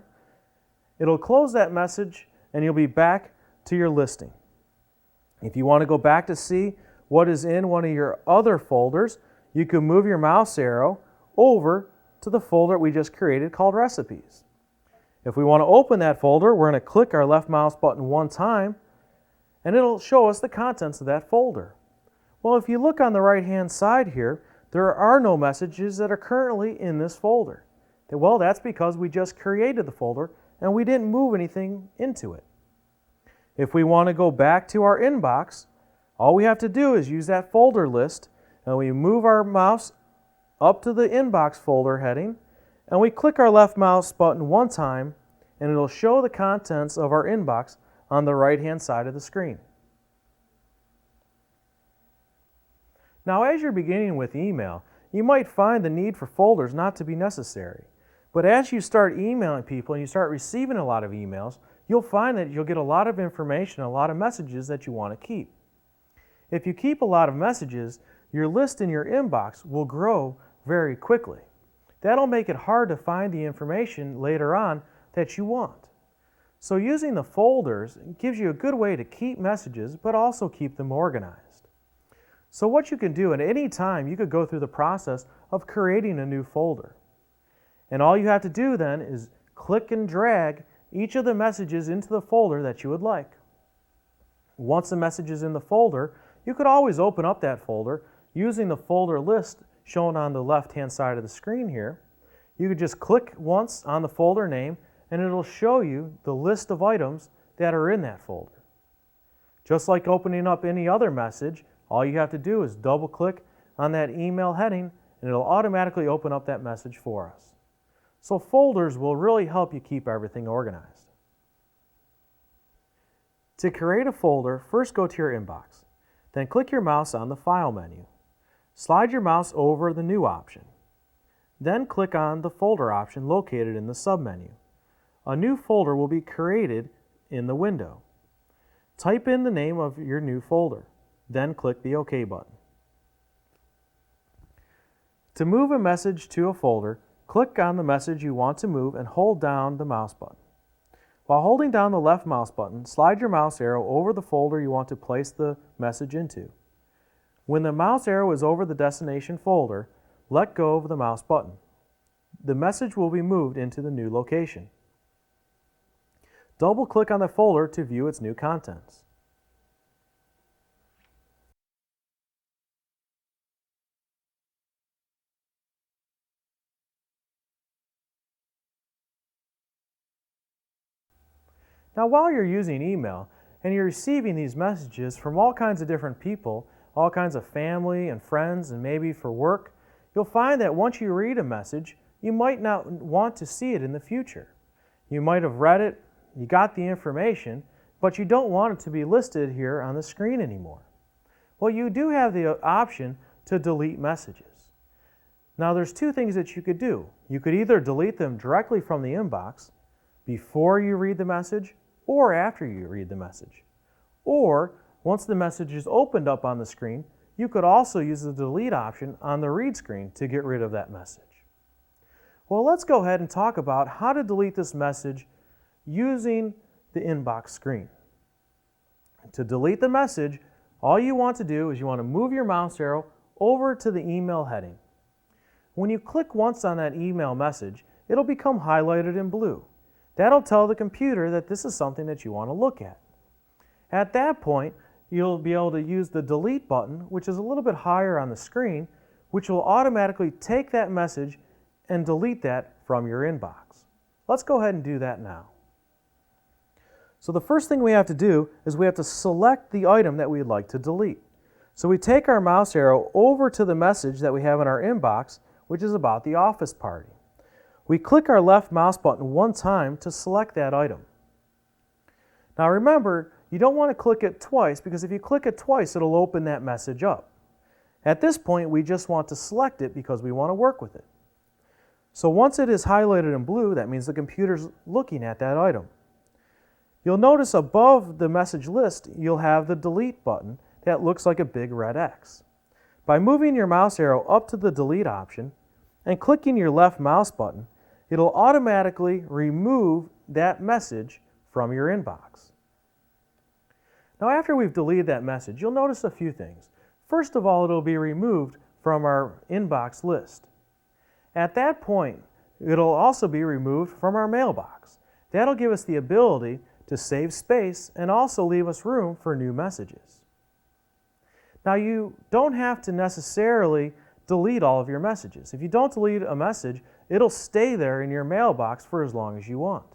It'll close that message, and you'll be back to your listing. If you want to go back to see what is in one of your other folders, you can move your mouse arrow over to the folder we just created called Recipes. If we want to open that folder, we're going to click our left mouse button one time, and it'll show us the contents of that folder. Well, if you look on the right-hand side here, there are no messages that are currently in this folder. Well, that's because we just created the folder and we didn't move anything into it. If we want to go back to our inbox, all we have to do is use that folder list, and we move our mouse up to the inbox folder heading, and we click our left mouse button one time, and it'll show the contents of our inbox on the right-hand side of the screen. Now, as you're beginning with email, you might find the need for folders not to be necessary. But as you start emailing people and you start receiving a lot of emails, you'll find that you'll get a lot of information, a lot of messages that you want to keep. If you keep a lot of messages, your list in your inbox will grow very quickly. That'll make it hard to find the information later on that you want. So using the folders gives you a good way to keep messages, but also keep them organized. So what you can do at any time, you could go through the process of creating a new folder. And all you have to do then is click and drag each of the messages into the folder that you would like. Once the message is in the folder, you could always open up that folder using the folder list shown on the left-hand side of the screen here. You could just click once on the folder name and it'll show you the list of items that are in that folder. Just like opening up any other message, all you have to do is double-click on that email heading and it'll automatically open up that message for us. So folders will really help you keep everything organized. To create a folder, first go to your inbox. Then click your mouse on the File menu. Slide your mouse over the New option. Then click on the Folder option located in the submenu. A new folder will be created in the window. Type in the name of your new folder. Then click the OK button. To move a message to a folder, click on the message you want to move and hold down the mouse button. While holding down the left mouse button, slide your mouse arrow over the folder you want to place the message into. When the mouse arrow is over the destination folder, let go of the mouse button. The message will be moved into the new location. Double-click on the folder to view its new contents. Now, while you're using email and you're receiving these messages from all kinds of different people, all kinds of family and friends and maybe for work, you'll find that once you read a message, you might not want to see it in the future. You might have read it, you got the information, but you don't want it to be listed here on the screen anymore. Well, you do have the option to delete messages. Now, there's two things that you could do. You could either delete them directly from the inbox before you read the message or after you read the message. Or, once the message is opened up on the screen, you could also use the delete option on the read screen to get rid of that message. Well, let's go ahead and talk about how to delete this message using the inbox screen. To delete the message, all you want to do is you want to move your mouse arrow over to the email heading. When you click once on that email message, it'll become highlighted in blue. That'll tell the computer that this is something that you want to look at. At that point, you'll be able to use the delete button, which is a little bit higher on the screen, which will automatically take that message and delete that from your inbox. Let's go ahead and do that now. So the first thing we have to do is we have to select the item that we'd like to delete. So we take our mouse arrow over to the message that we have in our inbox, which is about the office party. We click our left mouse button one time to select that item. Now remember, you don't want to click it twice because if you click it twice, it'll open that message up. At this point, we just want to select it because we want to work with it. So once it is highlighted in blue, that means the computer's looking at that item. You'll notice above the message list, you'll have the delete button that looks like a big red X. By moving your mouse arrow up to the delete option and clicking your left mouse button, it'll automatically remove that message from your inbox. Now, after we've deleted that message, you'll notice a few things. First of all, it'll be removed from our inbox list. At that point, it'll also be removed from our mailbox. That'll give us the ability to save space and also leave us room for new messages. Now, you don't have to necessarily delete all of your messages. If you don't delete a message, it'll stay there in your mailbox for as long as you want,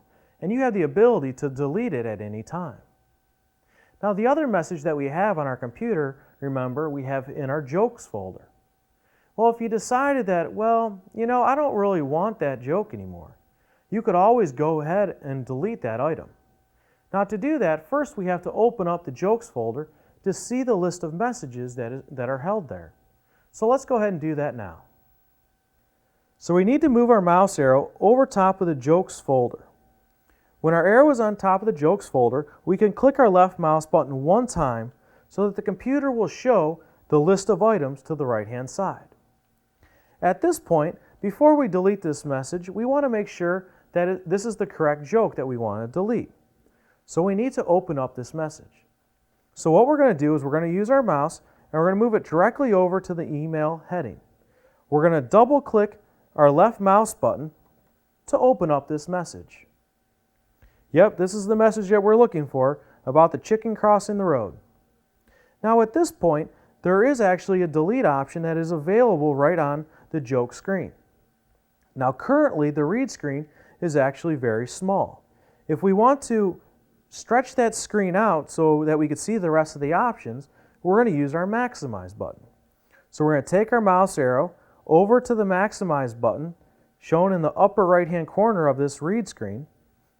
and you have the ability to delete it at any time. Now, the other message that we have on our computer, remember, we have in our jokes folder. Well, if you decided that, well, I don't really want that joke anymore, you could always go ahead and delete that item. Now, to do that, first we have to open up the jokes folder to see the list of messages that are held there. So let's go ahead and do that now. So we need to move our mouse arrow over top of the jokes folder. When our arrow is on top of the jokes folder, we can click our left mouse button one time so that the computer will show the list of items to the right-hand side. At this point, before we delete this message, we want to make sure that this is the correct joke that we want to delete. So we need to open up this message. So what we're going to do is we're going to use our mouse and we're going to move it directly over to the email heading. We're going to double click our left mouse button to open up this message. Yep, this is the message that we're looking for about the chicken crossing the road. Now at this point, there is actually a delete option that is available right on the joke screen. Now currently the read screen is actually very small. If we want to stretch that screen out so that we could see the rest of the options, we're going to use our maximize button. So we're going to take our mouse arrow over to the maximize button shown in the upper right hand corner of this read screen.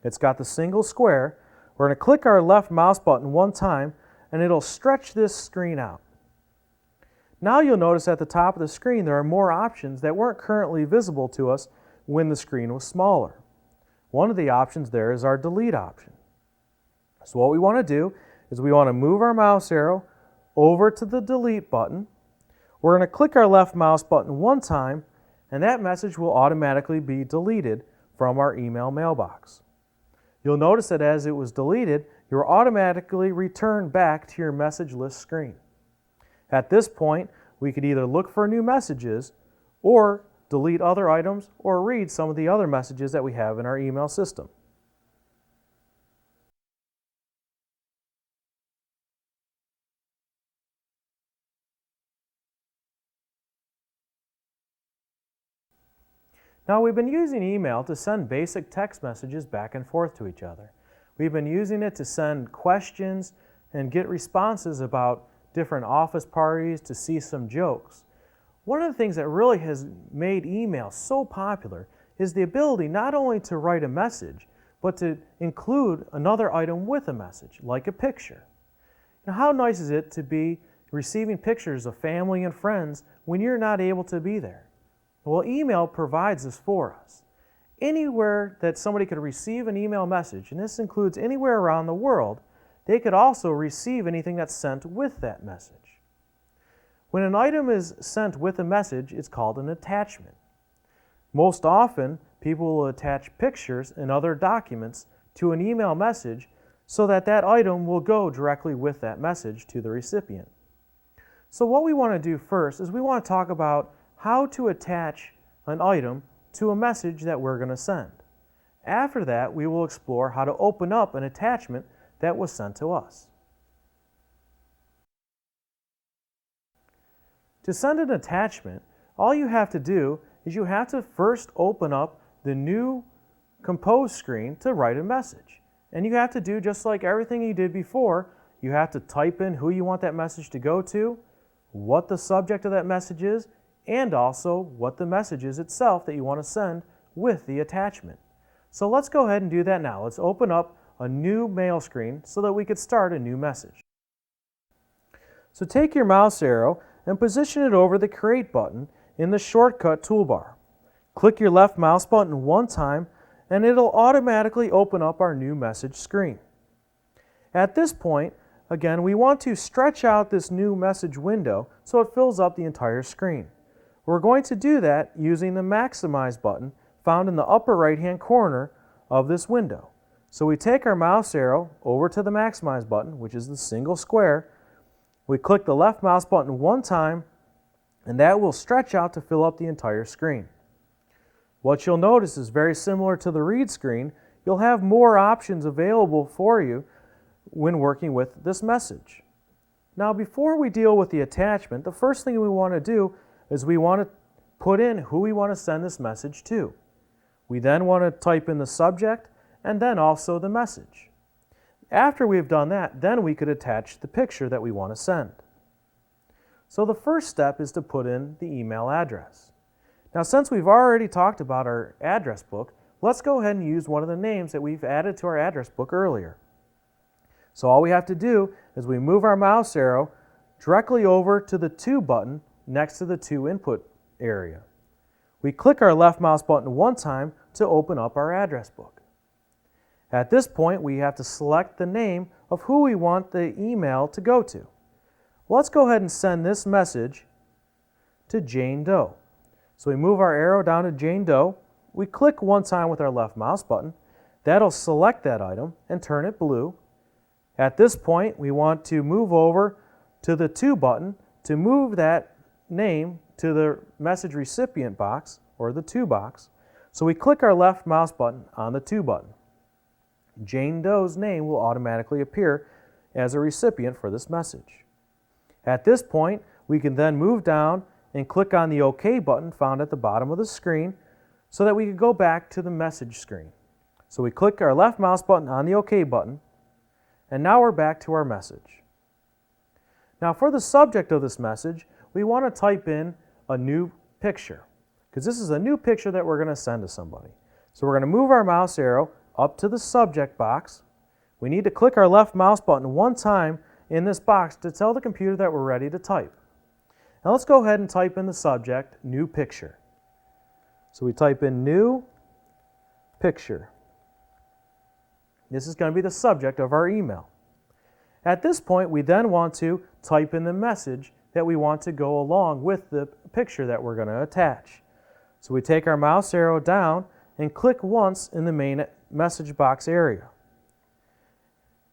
It's got the single square. We're going to click our left mouse button one time and it'll stretch this screen out. Now you'll notice at the top of the screen there are more options that weren't currently visible to us when the screen was smaller. One of the options there is our delete option. So what we want to do is we want to move our mouse arrow over to the delete button. We're going to click our left mouse button one time and that message will automatically be deleted from our email mailbox. You'll notice that as it was deleted, you're automatically returned back to your message list screen. At this point, we could either look for new messages or delete other items or read some of the other messages that we have in our email system. Now, we've been using email to send basic text messages back and forth to each other. We've been using it to send questions and get responses about different office parties, to see some jokes. One of the things that really has made email so popular is the ability not only to write a message, but to include another item with a message, like a picture. Now, how nice is it to be receiving pictures of family and friends when you're not able to be there? Well, email provides this for us. Anywhere that somebody could receive an email message, and this includes anywhere around the world, they could also receive anything that's sent with that message. When an item is sent with a message, it's called an attachment. Most often, people will attach pictures and other documents to an email message so that that item will go directly with that message to the recipient. So what we want to do first is we want to talk about how to attach an item to a message that we're going to send. After that, we will explore how to open up an attachment that was sent to us. To send an attachment, all you have to do is you have to first open up the new compose screen to write a message. And you have to do just like everything you did before. You have to type in who you want that message to go to, what the subject of that message is, and also what the message is itself that you want to send with the attachment. So let's go ahead and do that now. Let's open up a new mail screen so that we could start a new message. So take your mouse arrow and position it over the Create button in the shortcut toolbar. Click your left mouse button one time and it'll automatically open up our new message screen. At this point, again, we want to stretch out this new message window so it fills up the entire screen. We're going to do that using the Maximize button found in the upper right-hand corner of this window. So we take our mouse arrow over to the Maximize button, which is the single square. We click the left mouse button one time, and that will stretch out to fill up the entire screen. What you'll notice is very similar to the read screen. you'll have more options available for you when working with this message. Now, before we deal with the attachment, the first thing we want to do is we want to put in who we want to send this message to. We then want to type in the subject and then also the message. After we've done that, then we could attach the picture that we want to send. So the first step is to put in the email address. Now, since we've already talked about our address book, let's go ahead and use one of the names that we've added to our address book earlier. So all we have to do is we move our mouse arrow directly over to the To button next to the To input area. We click our left mouse button one time to open up our address book. At this point, we have to select the name of who we want the email to go to. Let's go ahead and send this message to Jane Doe. So we move our arrow down to Jane Doe. We click one time with our left mouse button. That'll select that item and turn it blue. At this point, we want to move over to the To button to move that name to the message recipient box, or the To box. So we click our left mouse button on the To button. Jane Doe's name will automatically appear as a recipient for this message. At this point, we can then move down and click on the OK button found at the bottom of the screen so that we can go back to the message screen. So we click our left mouse button on the OK button, and now we're back to our message. Now, for the subject of this message, we want to type in a new picture, because this is a new picture that we're going to send to somebody. So we're going to move our mouse arrow up to the subject box. We need to click our left mouse button one time in this box to tell the computer that we're ready to type. Now let's go ahead and type in the subject, New Picture. So we type in New Picture. This is going to be the subject of our email. At this point, we then want to type in the message that we want to go along with the picture that we're going to attach. So we take our mouse arrow down and click once in the main message box area.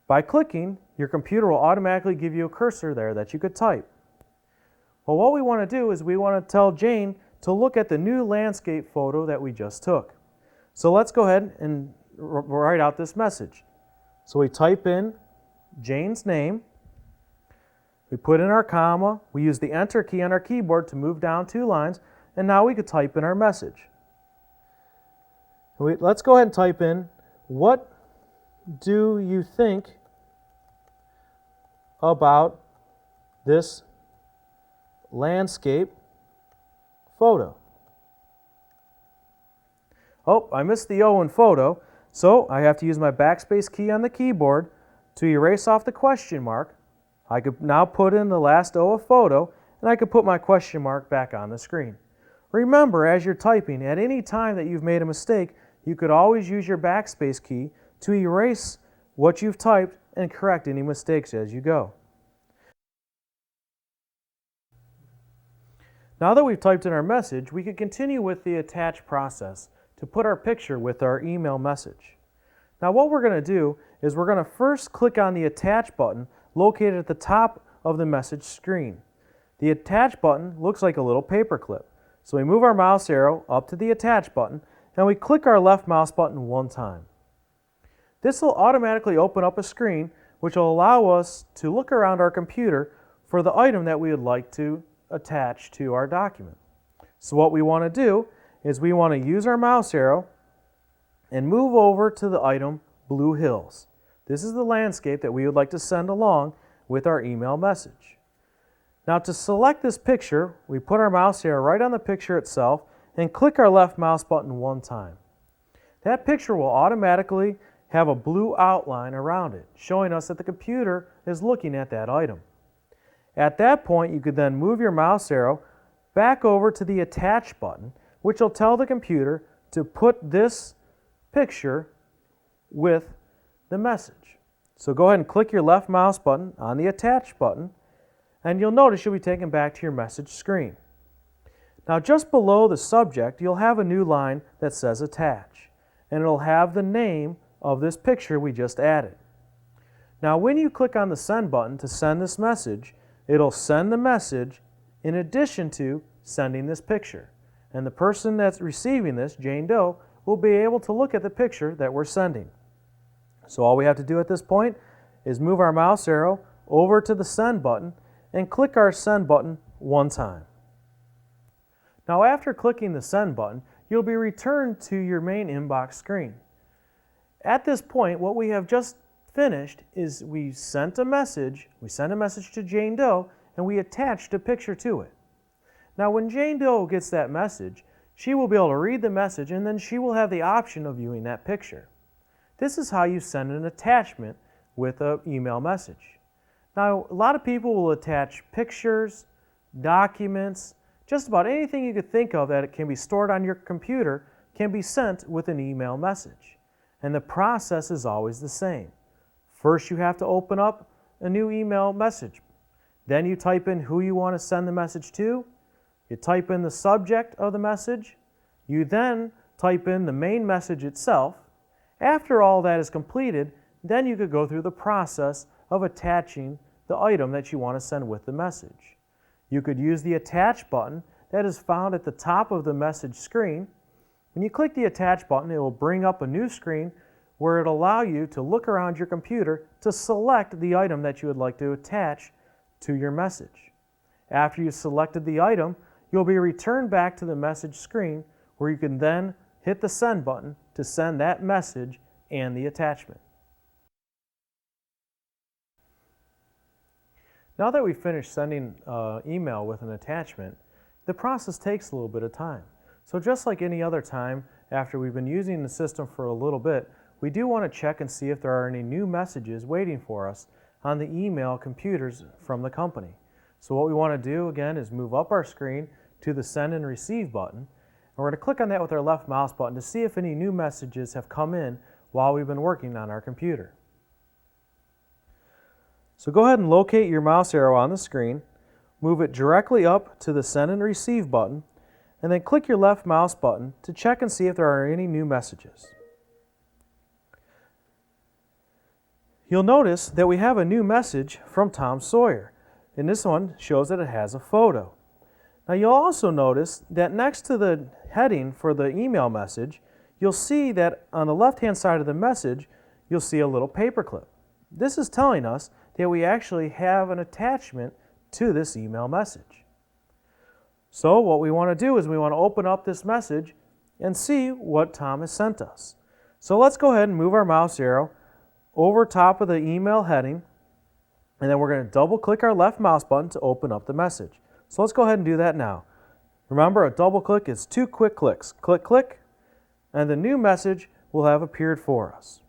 By clicking, your computer will automatically give you a cursor there that you could type. Well, what we want to do is we want to tell Jane to look at the new landscape photo that we just took. So let's go ahead and write out this message. So we type in Jane's name, we put in our comma, we use the Enter key on our keyboard to move down 2 lines, and now we could type in our message. Let's go ahead and type in, what do you think about this landscape photo? Oh, I missed the O in photo, so I have to use my backspace key on the keyboard to erase off the question mark. I could now put in the last O of photo, and I could put my question mark back on the screen. Remember, as you're typing, at any time that you've made a mistake, you could always use your backspace key to erase what you've typed and correct any mistakes as you go. Now that we've typed in our message, we can continue with the attach process to put our picture with our email message. Now what we're going to do is we're going to first click on the Attach button located at the top of the message screen. The Attach button looks like a little paperclip. So we move our mouse arrow up to the Attach button and we click our left mouse button one time. This will automatically open up a screen which will allow us to look around our computer for the item that we would like to attach to our document. So what we want to do is we want to use our mouse arrow and move over to the item Blue Hills. This is the landscape that we would like to send along with our email message. Now to select this picture, we put our mouse arrow right on the picture itself and click our left mouse button one time. That picture will automatically have a blue outline around it, showing us that the computer is looking at that item. At that point, you could then move your mouse arrow back over to the Attach button, which will tell the computer to put this picture with the message. So go ahead and click your left mouse button on the Attach button, and you'll notice you'll be taken back to your message screen. Now just below the subject, you'll have a new line that says Attach, and it'll have the name of this picture we just added. Now when you click on the Send button to send this message, it'll send the message in addition to sending this picture. And the person that's receiving this, Jane Doe, will be able to look at the picture that we're sending. So all we have to do at this point is move our mouse arrow over to the Send button and click our Send button one time. Now after clicking the Send button, you'll be returned to your main inbox screen. At this point, what we have just finished is we sent a message to Jane Doe, and we attached a picture to it. Now when Jane Doe gets that message, she will be able to read the message, and then she will have the option of viewing that picture. This is how you send an attachment with an email message. Now, a lot of people will attach pictures, documents, just about anything you could think of that can be stored on your computer can be sent with an email message. And the process is always the same. First, you have to open up a new email message. Then you type in who you want to send the message to. You type in the subject of the message. You then type in the main message itself. After all that is completed, then you could go through the process of attaching the item that you want to send with the message. You could use the Attach button that is found at the top of the message screen. When you click the Attach button, it will bring up a new screen where it will allow you to look around your computer to select the item that you would like to attach to your message. After you've selected the item, you'll be returned back to the message screen where you can then hit the Send button to send that message and the attachment. Now that we've finished sending email with an attachment, the process takes a little bit of time. So just like any other time, after we've been using the system for a little bit, we do want to check and see if there are any new messages waiting for us on the email computers from the company. So what we want to do again is move up our screen to the Send and Receive button, and we're going to click on that with our left mouse button to see if any new messages have come in while we've been working on our computer. So go ahead and locate your mouse arrow on the screen, move it directly up to the Send and Receive button, and then click your left mouse button to check and see if there are any new messages. You'll notice that we have a new message from Tom Sawyer, and this one shows that it has a photo. Now you'll also notice that next to the heading for the email message, you'll see that on the left-hand side of the message, you'll see a little paperclip. This is telling us that we actually have an attachment to this email message. So what we want to do is we want to open up this message and see what Tom has sent us. So let's go ahead and move our mouse arrow over top of the email heading, and then we're going to double click our left mouse button to open up the message. So let's go ahead and do that now. Remember, a double click is 2 quick clicks. Click, click, and the new message will have appeared for us.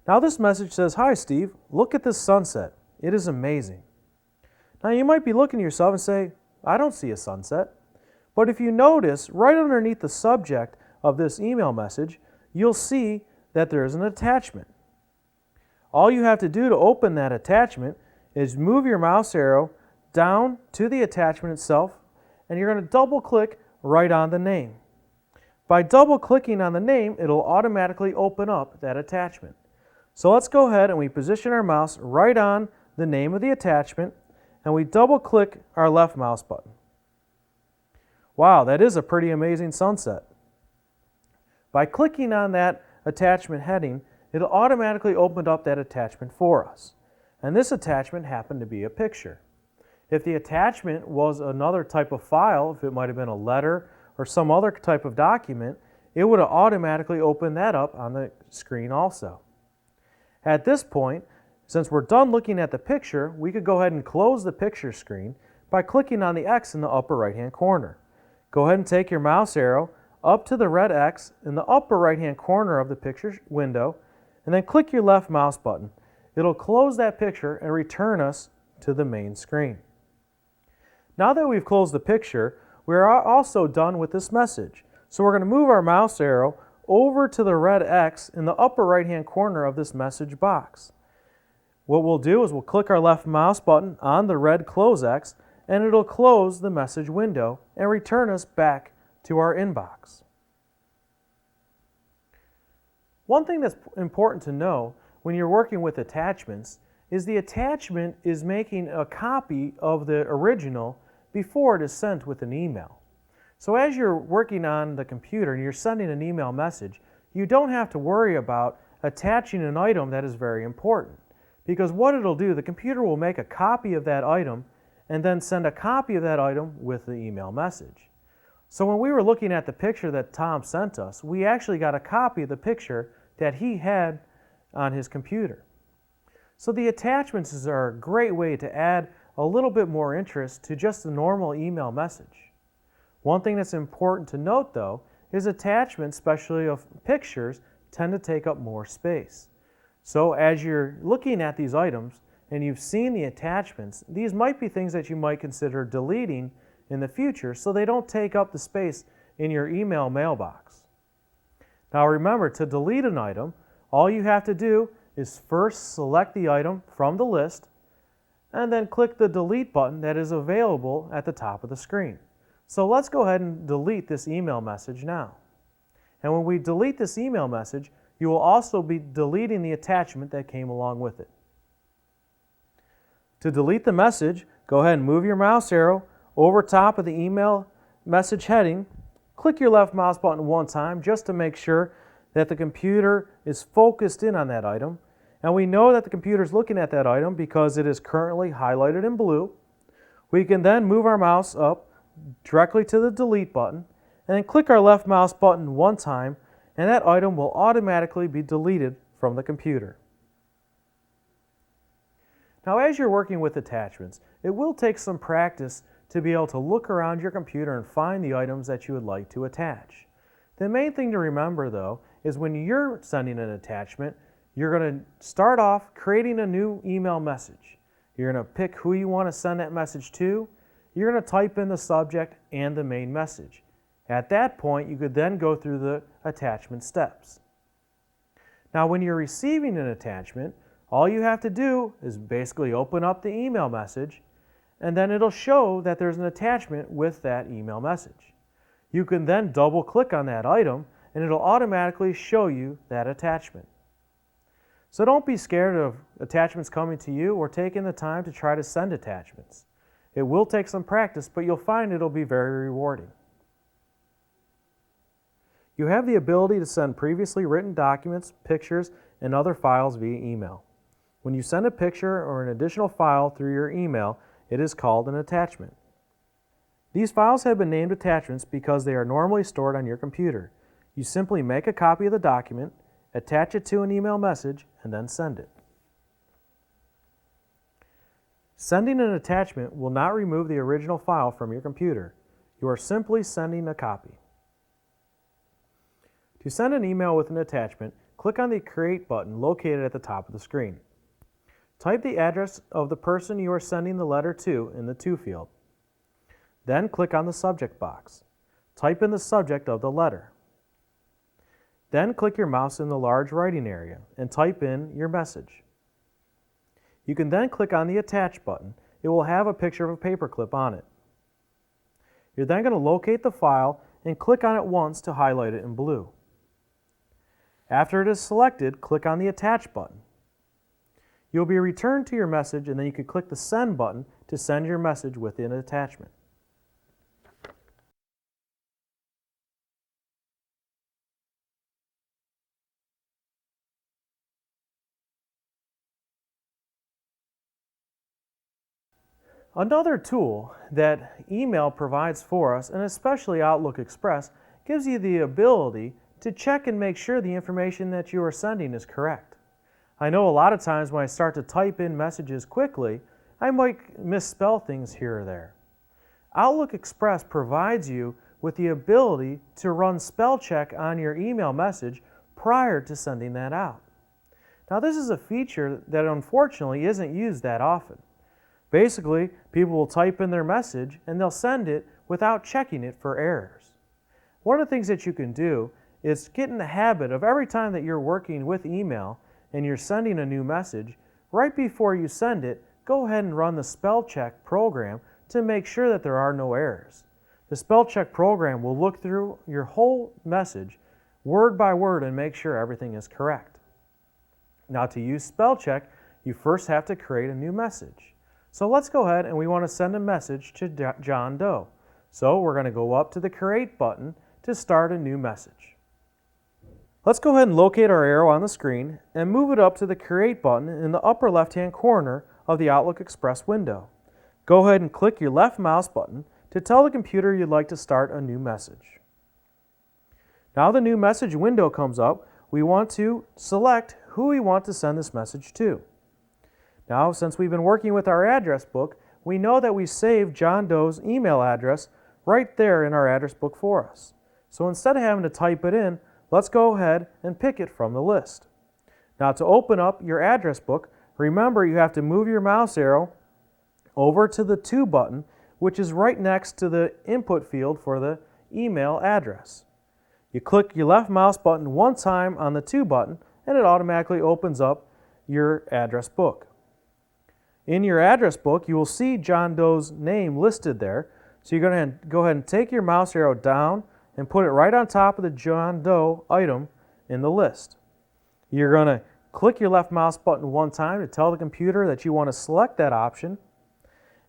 Now this message says, "Hi Steve, look at this sunset. It is amazing." Now you might be looking at yourself and say, "I don't see a sunset." But if you notice, right underneath the subject of this email message, you'll see that there is an attachment. All you have to do to open that attachment is move your mouse arrow down to the attachment itself, and you're going to double click right on the name. By double clicking on the name, it'll automatically open up that attachment. So let's go ahead and we position our mouse right on the name of the attachment, and we double click our left mouse button. Wow, that is a pretty amazing sunset. By clicking on that attachment heading, it'll automatically open up that attachment for us. And this attachment happened to be a picture. If the attachment was another type of file, if it might have been a letter or some other type of document, it would have automatically opened that up on the screen also. At this point, since we're done looking at the picture, we could go ahead and close the picture screen by clicking on the X in the upper right-hand corner. Go ahead and take your mouse arrow up to the red X in the upper right-hand corner of the picture window, and then click your left mouse button. It'll close that picture and return us to the main screen. Now that we've closed the picture, we're also done with this message. So we're going to move our mouse arrow over to the red X in the upper right-hand corner of this message box. What we'll do is we'll click our left mouse button on the red close X, and it'll close the message window and return us back to our inbox. One thing that's important to know when you're working with attachments is the attachment is making a copy of the original before it is sent with an email. So as you're working on the computer and you're sending an email message, you don't have to worry about attaching an item that is very important. Because what it'll do, the computer will make a copy of that item and then send a copy of that item with the email message. So when we were looking at the picture that Tom sent us, we actually got a copy of the picture that he had on his computer. So the attachments are a great way to add a little bit more interest to just a normal email message. One thing that's important to note though is attachments, especially of pictures, tend to take up more space. So as you're looking at these items and you've seen the attachments, these might be things that you might consider deleting in the future so they don't take up the space in your email mailbox. Now remember, to delete an item, all you have to do is first select the item from the list and then click the delete button that is available at the top of the screen. So let's go ahead and delete this email message now. And when we delete this email message, you will also be deleting the attachment that came along with it. To delete the message, go ahead and move your mouse arrow over top of the email message heading. Click your left mouse button one time just to make sure that the computer is focused in on that item. And we know that the computer is looking at that item because it is currently highlighted in blue. We can then move our mouse up directly to the delete button and then click our left mouse button one time, and that item will automatically be deleted from the computer. Now as you're working with attachments, it will take some practice to be able to look around your computer and find the items that you would like to attach. The main thing to remember though is when you're sending an attachment, you're going to start off creating a new email message. You're going to pick who you want to send that message to. You're going to type in the subject and the main message. At that point, you could then go through the attachment steps. Now when you're receiving an attachment, all you have to do is basically open up the email message, and then it'll show that there's an attachment with that email message. You can then double click on that item and it'll automatically show you that attachment. So don't be scared of attachments coming to you or taking the time to try to send attachments. It will take some practice, but you'll find it'll be very rewarding. You have the ability to send previously written documents, pictures, and other files via email. When you send a picture or an additional file through your email, it is called an attachment. These files have been named attachments because they are normally stored on your computer. You simply make a copy of the document, attach it to an email message, and then send it. Sending an attachment will not remove the original file from your computer. You are simply sending a copy. To send an email with an attachment, click on the Create button located at the top of the screen. Type the address of the person you are sending the letter to in the To field. Then click on the subject box. Type in the subject of the letter. Then click your mouse in the large writing area and type in your message. You can then click on the Attach button. It will have a picture of a paperclip on it. You're then going to locate the file and click on it once to highlight it in blue. After it is selected, click on the Attach button. You'll be returned to your message, and then you can click the Send button to send your message with an attachment. Another tool that email provides for us, and especially Outlook Express, gives you the ability to check and make sure the information that you are sending is correct. I know a lot of times when I start to type in messages quickly, I might misspell things here or there. Outlook Express provides you with the ability to run spell check on your email message prior to sending that out. Now this is a feature that unfortunately isn't used that often. Basically, people will type in their message and they'll send it without checking it for errors. One of the things that you can do is get in the habit of every time that you're working with email and you're sending a new message, right before you send it, go ahead and run the spell check program to make sure that there are no errors. The spell check program will look through your whole message word by word and make sure everything is correct. Now to use spell check, you first have to create a new message. So let's go ahead and we want to send a message to John Doe. So we're going to go up to the Create button to start a new message. Let's go ahead and locate our arrow on the screen and move it up to the Create button in the upper left-hand corner of the Outlook Express window. Go ahead and click your left mouse button to tell the computer you'd like to start a new message. Now the new message window comes up. We want to select who we want to send this message to. Now, since we've been working with our address book, we know that we saved John Doe's email address right there in our address book for us. So instead of having to type it in, let's go ahead and pick it from the list. Now to open up your address book, remember you have to move your mouse arrow over to the To button, which is right next to the input field for the email address. You click your left mouse button one time on the To button and it automatically opens up your address book. In your address book, you will see John Doe's name listed there. So you're going to go ahead and take your mouse arrow down and put it right on top of the John Doe item in the list. You're going to click your left mouse button one time to tell the computer that you want to select that option.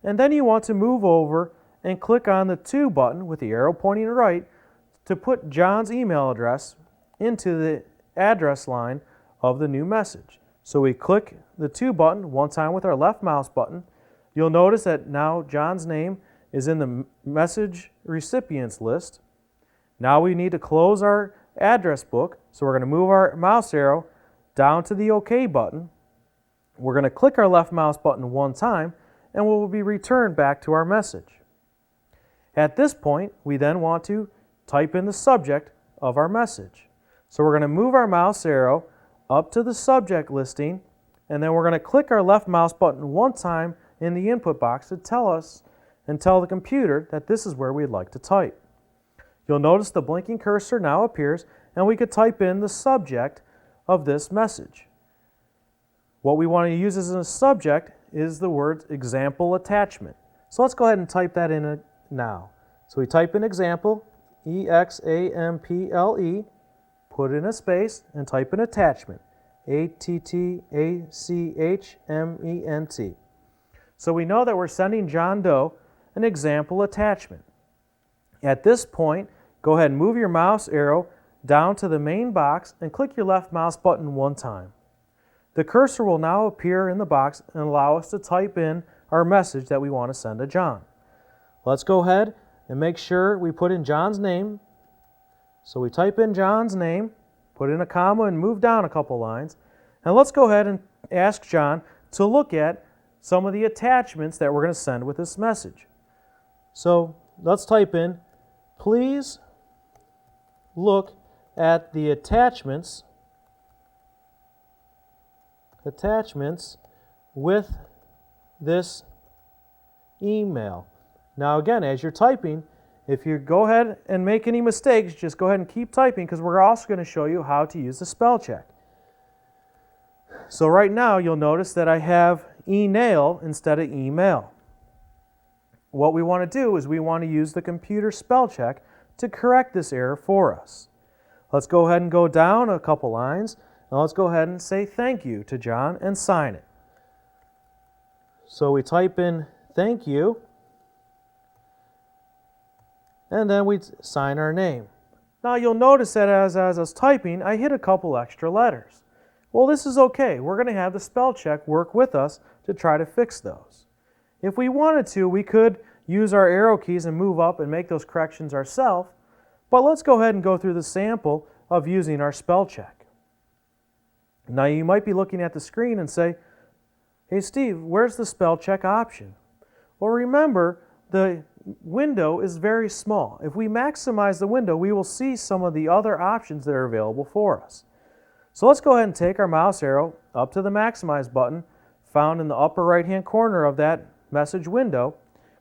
And then you want to move over and click on the To button with the arrow pointing right to put John's email address into the address line of the new message. So we click the To button one time with our left mouse button. You'll notice that now John's name is in the message recipients list. Now we need to close our address book, so we're going to move our mouse arrow down to the OK button. We're going to click our left mouse button one time and we'll be returned back to our message. At this point, we then want to type in the subject of our message. So we're going to move our mouse arrow up to the subject listing, and then we're going to click our left mouse button one time in the input box to tell us and tell the computer that this is where we'd like to type. You'll notice the blinking cursor now appears, and we could type in the subject of this message. What we want to use as a subject is the word example attachment. So let's go ahead and type that in now. So we type in example, E-X-A-M-P-L-E, put in a space, and type in attachment, A-T-T-A-C-H-M-E-N-T. So we know that we're sending John Doe an example attachment. At this point, go ahead and move your mouse arrow down to the main box and click your left mouse button one time. The cursor will now appear in the box and allow us to type in our message that we want to send to John. Let's go ahead and make sure we put in John's name. So we type in John's name, put in a comma and move down a couple lines. And let's go ahead and ask John to look at some of the attachments that we're going to send with this message. So let's type in, please look at the attachments with this email. Now again, as you're typing, if you go ahead and make any mistakes, just go ahead and keep typing because we're also going to show you how to use the spell check. So right now you'll notice that I have e-nail instead of email. What we want to do is we want to use the computer spell check to correct this error for us. Let's go ahead and go down a couple lines and let's go ahead and say thank you to John and sign it. So we type in thank you and then we sign our name. Now you'll notice that as I was typing, I hit a couple extra letters. Well, this is okay. We're going to have the spell check work with us to try to fix those. If we wanted to, we could use our arrow keys and move up and make those corrections ourselves, but let's go ahead and go through the sample of using our spell check. Now you might be looking at the screen and say, hey Steve, where's the spell check option? Well, remember, the window is very small. If we maximize the window, we will see some of the other options that are available for us. So let's go ahead and take our mouse arrow up to the maximize button found in the upper right hand corner of that message window,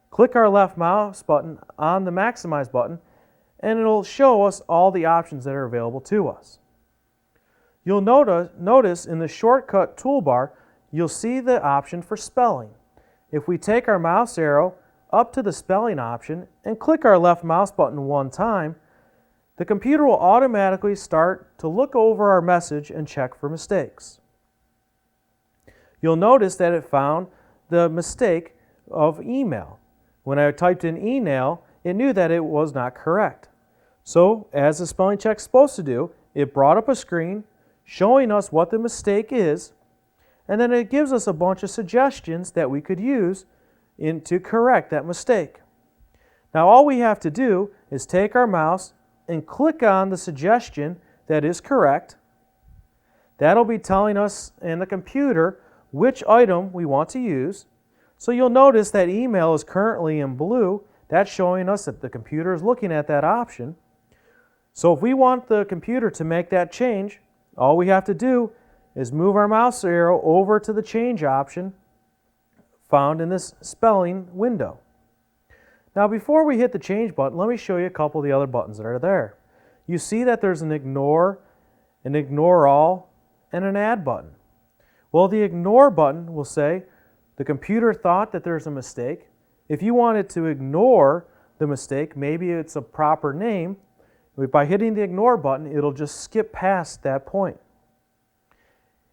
click our left mouse button on the maximize button, and it'll show us all the options that are available to us. You'll notice in the shortcut toolbar, you'll see the option for spelling. If we take our mouse arrow up to the spelling option and click our left mouse button one time, the computer will automatically start to look over our message and check for mistakes. You'll notice that it found the mistake of email. When I typed in e-nail, it knew that it was not correct. So, as the spelling check is supposed to do, it brought up a screen showing us what the mistake is, and then it gives us a bunch of suggestions that we could use to correct that mistake. Now all we have to do is take our mouse and click on the suggestion that is correct. That'll be telling us in the computer which item we want to use. So you'll notice that email is currently in blue. That's showing us that the computer is looking at that option. So if we want the computer to make that change, all we have to do is move our mouse arrow over to the change option found in this spelling window. Now before we hit the change button, let me show you a couple of the other buttons that are there. You see that there's an ignore all, and an add button. Well, the ignore button will say the computer thought that there's a mistake. If you wanted to ignore the mistake, maybe it's a proper name, by hitting the ignore button, it'll just skip past that point.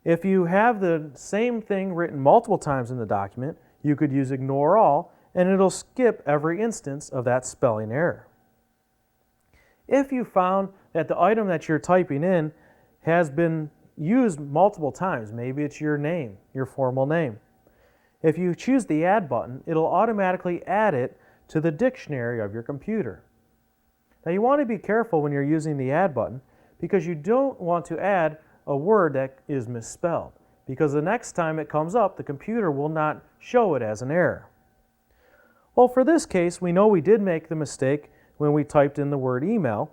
If you have the same thing written multiple times in the document, you could use ignore all, and it'll skip every instance of that spelling error. If you found that the item that you're typing in has been used multiple times, maybe it's your name, your formal name. If you choose the add button, it'll automatically add it to the dictionary of your computer. Now you want to be careful when you're using the add button because you don't want to add a word that is misspelled, because the next time it comes up, the computer will not show it as an error. Well, for this case, we know we did make the mistake when we typed in the word email.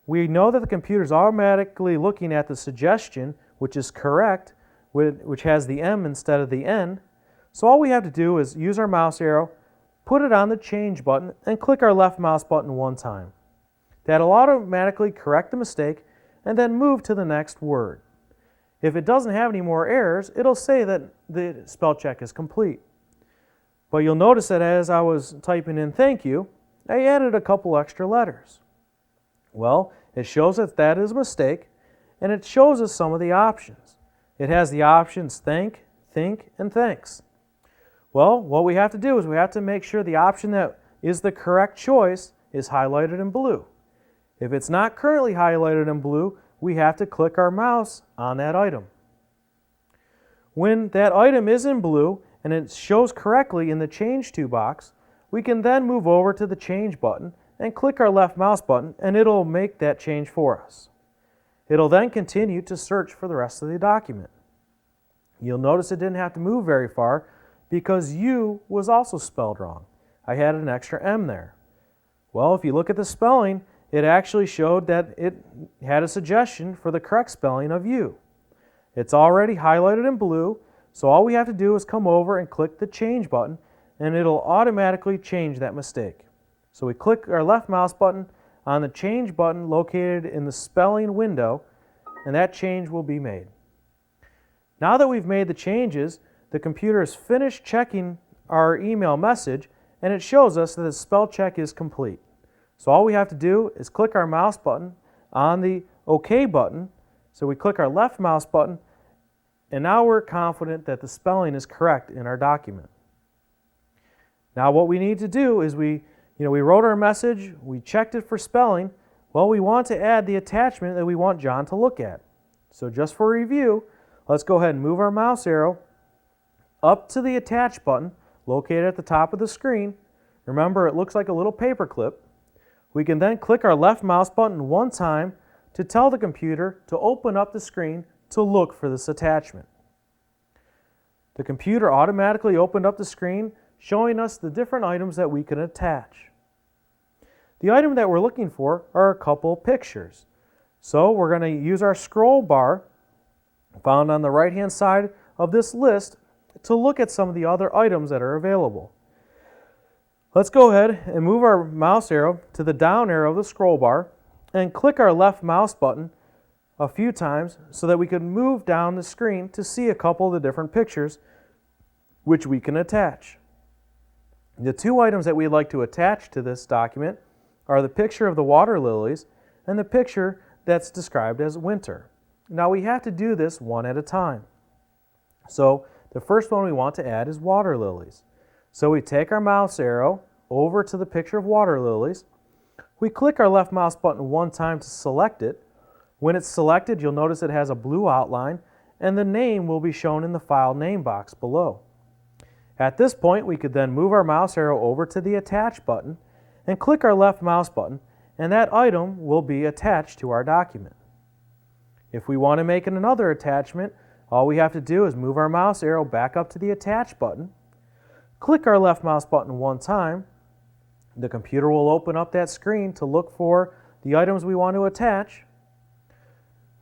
We know that the computer is automatically looking at the suggestion, which is correct, which has the M instead of the N. So all we have to do is use our mouse arrow, put it on the change button, and click our left mouse button one time. That'll automatically correct the mistake and then move to the next word. If it doesn't have any more errors, it'll say that the spell check is complete. But you'll notice that as I was typing in thank you, I added a couple extra letters. Well, it shows that that is a mistake, and it shows us some of the options. It has the options thank, think, and thanks. Well, what we have to do is we have to make sure the option that is the correct choice is highlighted in blue. If it's not currently highlighted in blue, we have to click our mouse on that item. When that item is in blue and it shows correctly in the Change To box, we can then move over to the Change button and click our left mouse button, and it'll make that change for us. It'll then continue to search for the rest of the document. You'll notice it didn't have to move very far because U was also spelled wrong. I had an extra M there. Well, if you look at the spelling, it actually showed that it had a suggestion for the correct spelling of U. It's already highlighted in blue, so all we have to do is come over and click the Change button, and it'll automatically change that mistake. So we click our left mouse button on the Change button located in the spelling window, and that change will be made. Now that we've made the changes, the computer has finished checking our email message, and it shows us that the spell check is complete. So all we have to do is click our mouse button on the OK button. So we click our left mouse button, and now we're confident that the spelling is correct in our document. Now what we need to do is we wrote our message, we checked it for spelling. Well, we want to add the attachment that we want John to look at. So just for review, let's go ahead and move our mouse arrow up to the Attach button located at the top of the screen. Remember, it looks like a little paper clip. We can then click our left mouse button one time to tell the computer to open up the screen to look for this attachment. The computer automatically opened up the screen, showing us the different items that we can attach. The item that we're looking for are a couple pictures. So we're going to use our scroll bar found on the right-hand side of this list to look at some of the other items that are available. Let's go ahead and move our mouse arrow to the down arrow of the scroll bar and click our left mouse button a few times so that we can move down the screen to see a couple of the different pictures which we can attach. The two items that we'd like to attach to this document are the picture of the water lilies and the picture that's described as winter. Now we have to do this one at a time. So the first one we want to add is water lilies. So we take our mouse arrow over to the picture of water lilies. We click our left mouse button one time to select it. When it's selected, you'll notice it has a blue outline and the name will be shown in the file name box below. At this point, we could then move our mouse arrow over to the Attach button and click our left mouse button, and that item will be attached to our document. If we want to make another attachment, all we have to do is move our mouse arrow back up to the Attach button, click our left mouse button one time. The computer will open up that screen to look for the items we want to attach.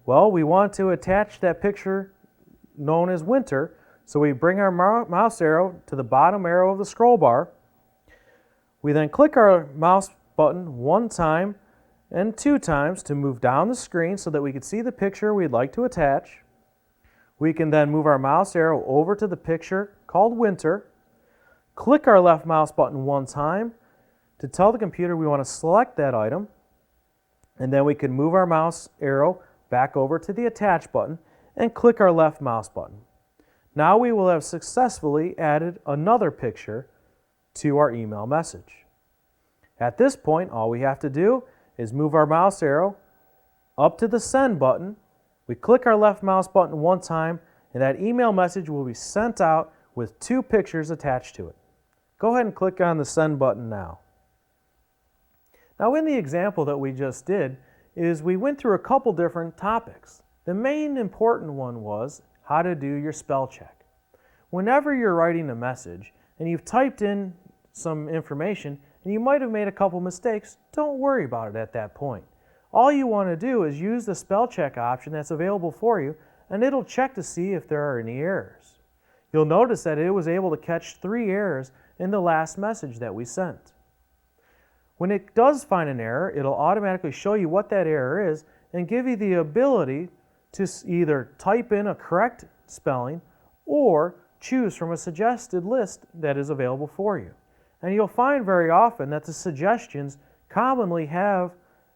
Well, we want to attach that picture known as winter, so we bring our mouse arrow to the bottom arrow of the scroll bar. We then click our mouse button one time and two times to move down the screen so that we can see the picture we'd like to attach. We can then move our mouse arrow over to the picture called winter, click our left mouse button one time to tell the computer we want to select that item, and then we can move our mouse arrow back over to the Attach button and click our left mouse button. Now we will have successfully added another picture to our email message. At this point, all we have to do is move our mouse arrow up to the Send button. We click our left mouse button one time, and that email message will be sent out with two pictures attached to it. Go ahead and click on the Send button now. Now, in the example that we just did, we went through a couple different topics. The main important one was how to do your spell check. Whenever you're writing a message and you've typed in some information and you might have made a couple mistakes, don't worry about it at that point. All you want to do is use the spell check option that's available for you, and it'll check to see if there are any errors. You'll notice that it was able to catch 3 errors in the last message that we sent. When it does find an error, it'll automatically show you what that error is and give you the ability to either type in a correct spelling or choose from a suggested list that is available for you. And you'll find very often that the suggestions commonly have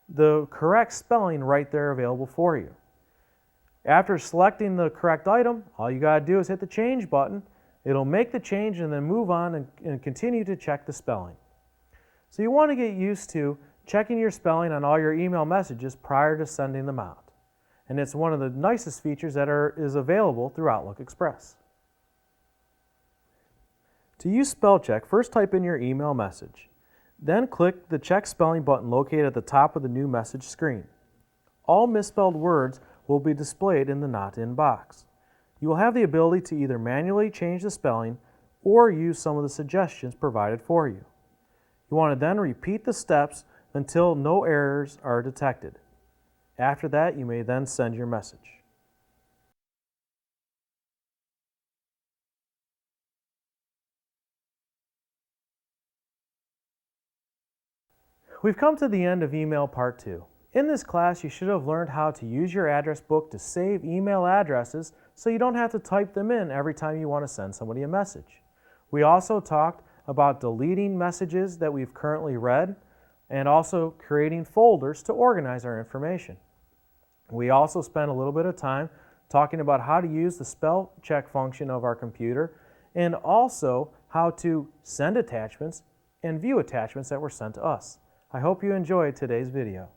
the correct spelling right there available for you. After selecting the correct item, all you got to do is hit the Change button. It'll make the change and then move on and continue to check the spelling. So you want to get used to checking your spelling on all your email messages prior to sending them out. And it's one of the nicest features that is available through Outlook Express. To use spell check, first type in your email message. Then click the Check Spelling button located at the top of the new message screen. All misspelled words will be displayed in the Not In box. You will have the ability to either manually change the spelling or use some of the suggestions provided for you. You want to then repeat the steps until no errors are detected. After that, you may then send your message. We've come to the end of email part 2. In this class, you should have learned how to use your address book to save email addresses so you don't have to type them in every time you want to send somebody a message. We also talked about deleting messages that we've currently read and also creating folders to organize our information. We also spent a little bit of time talking about how to use the spell check function of our computer and also how to send attachments and view attachments that were sent to us. I hope you enjoyed today's video.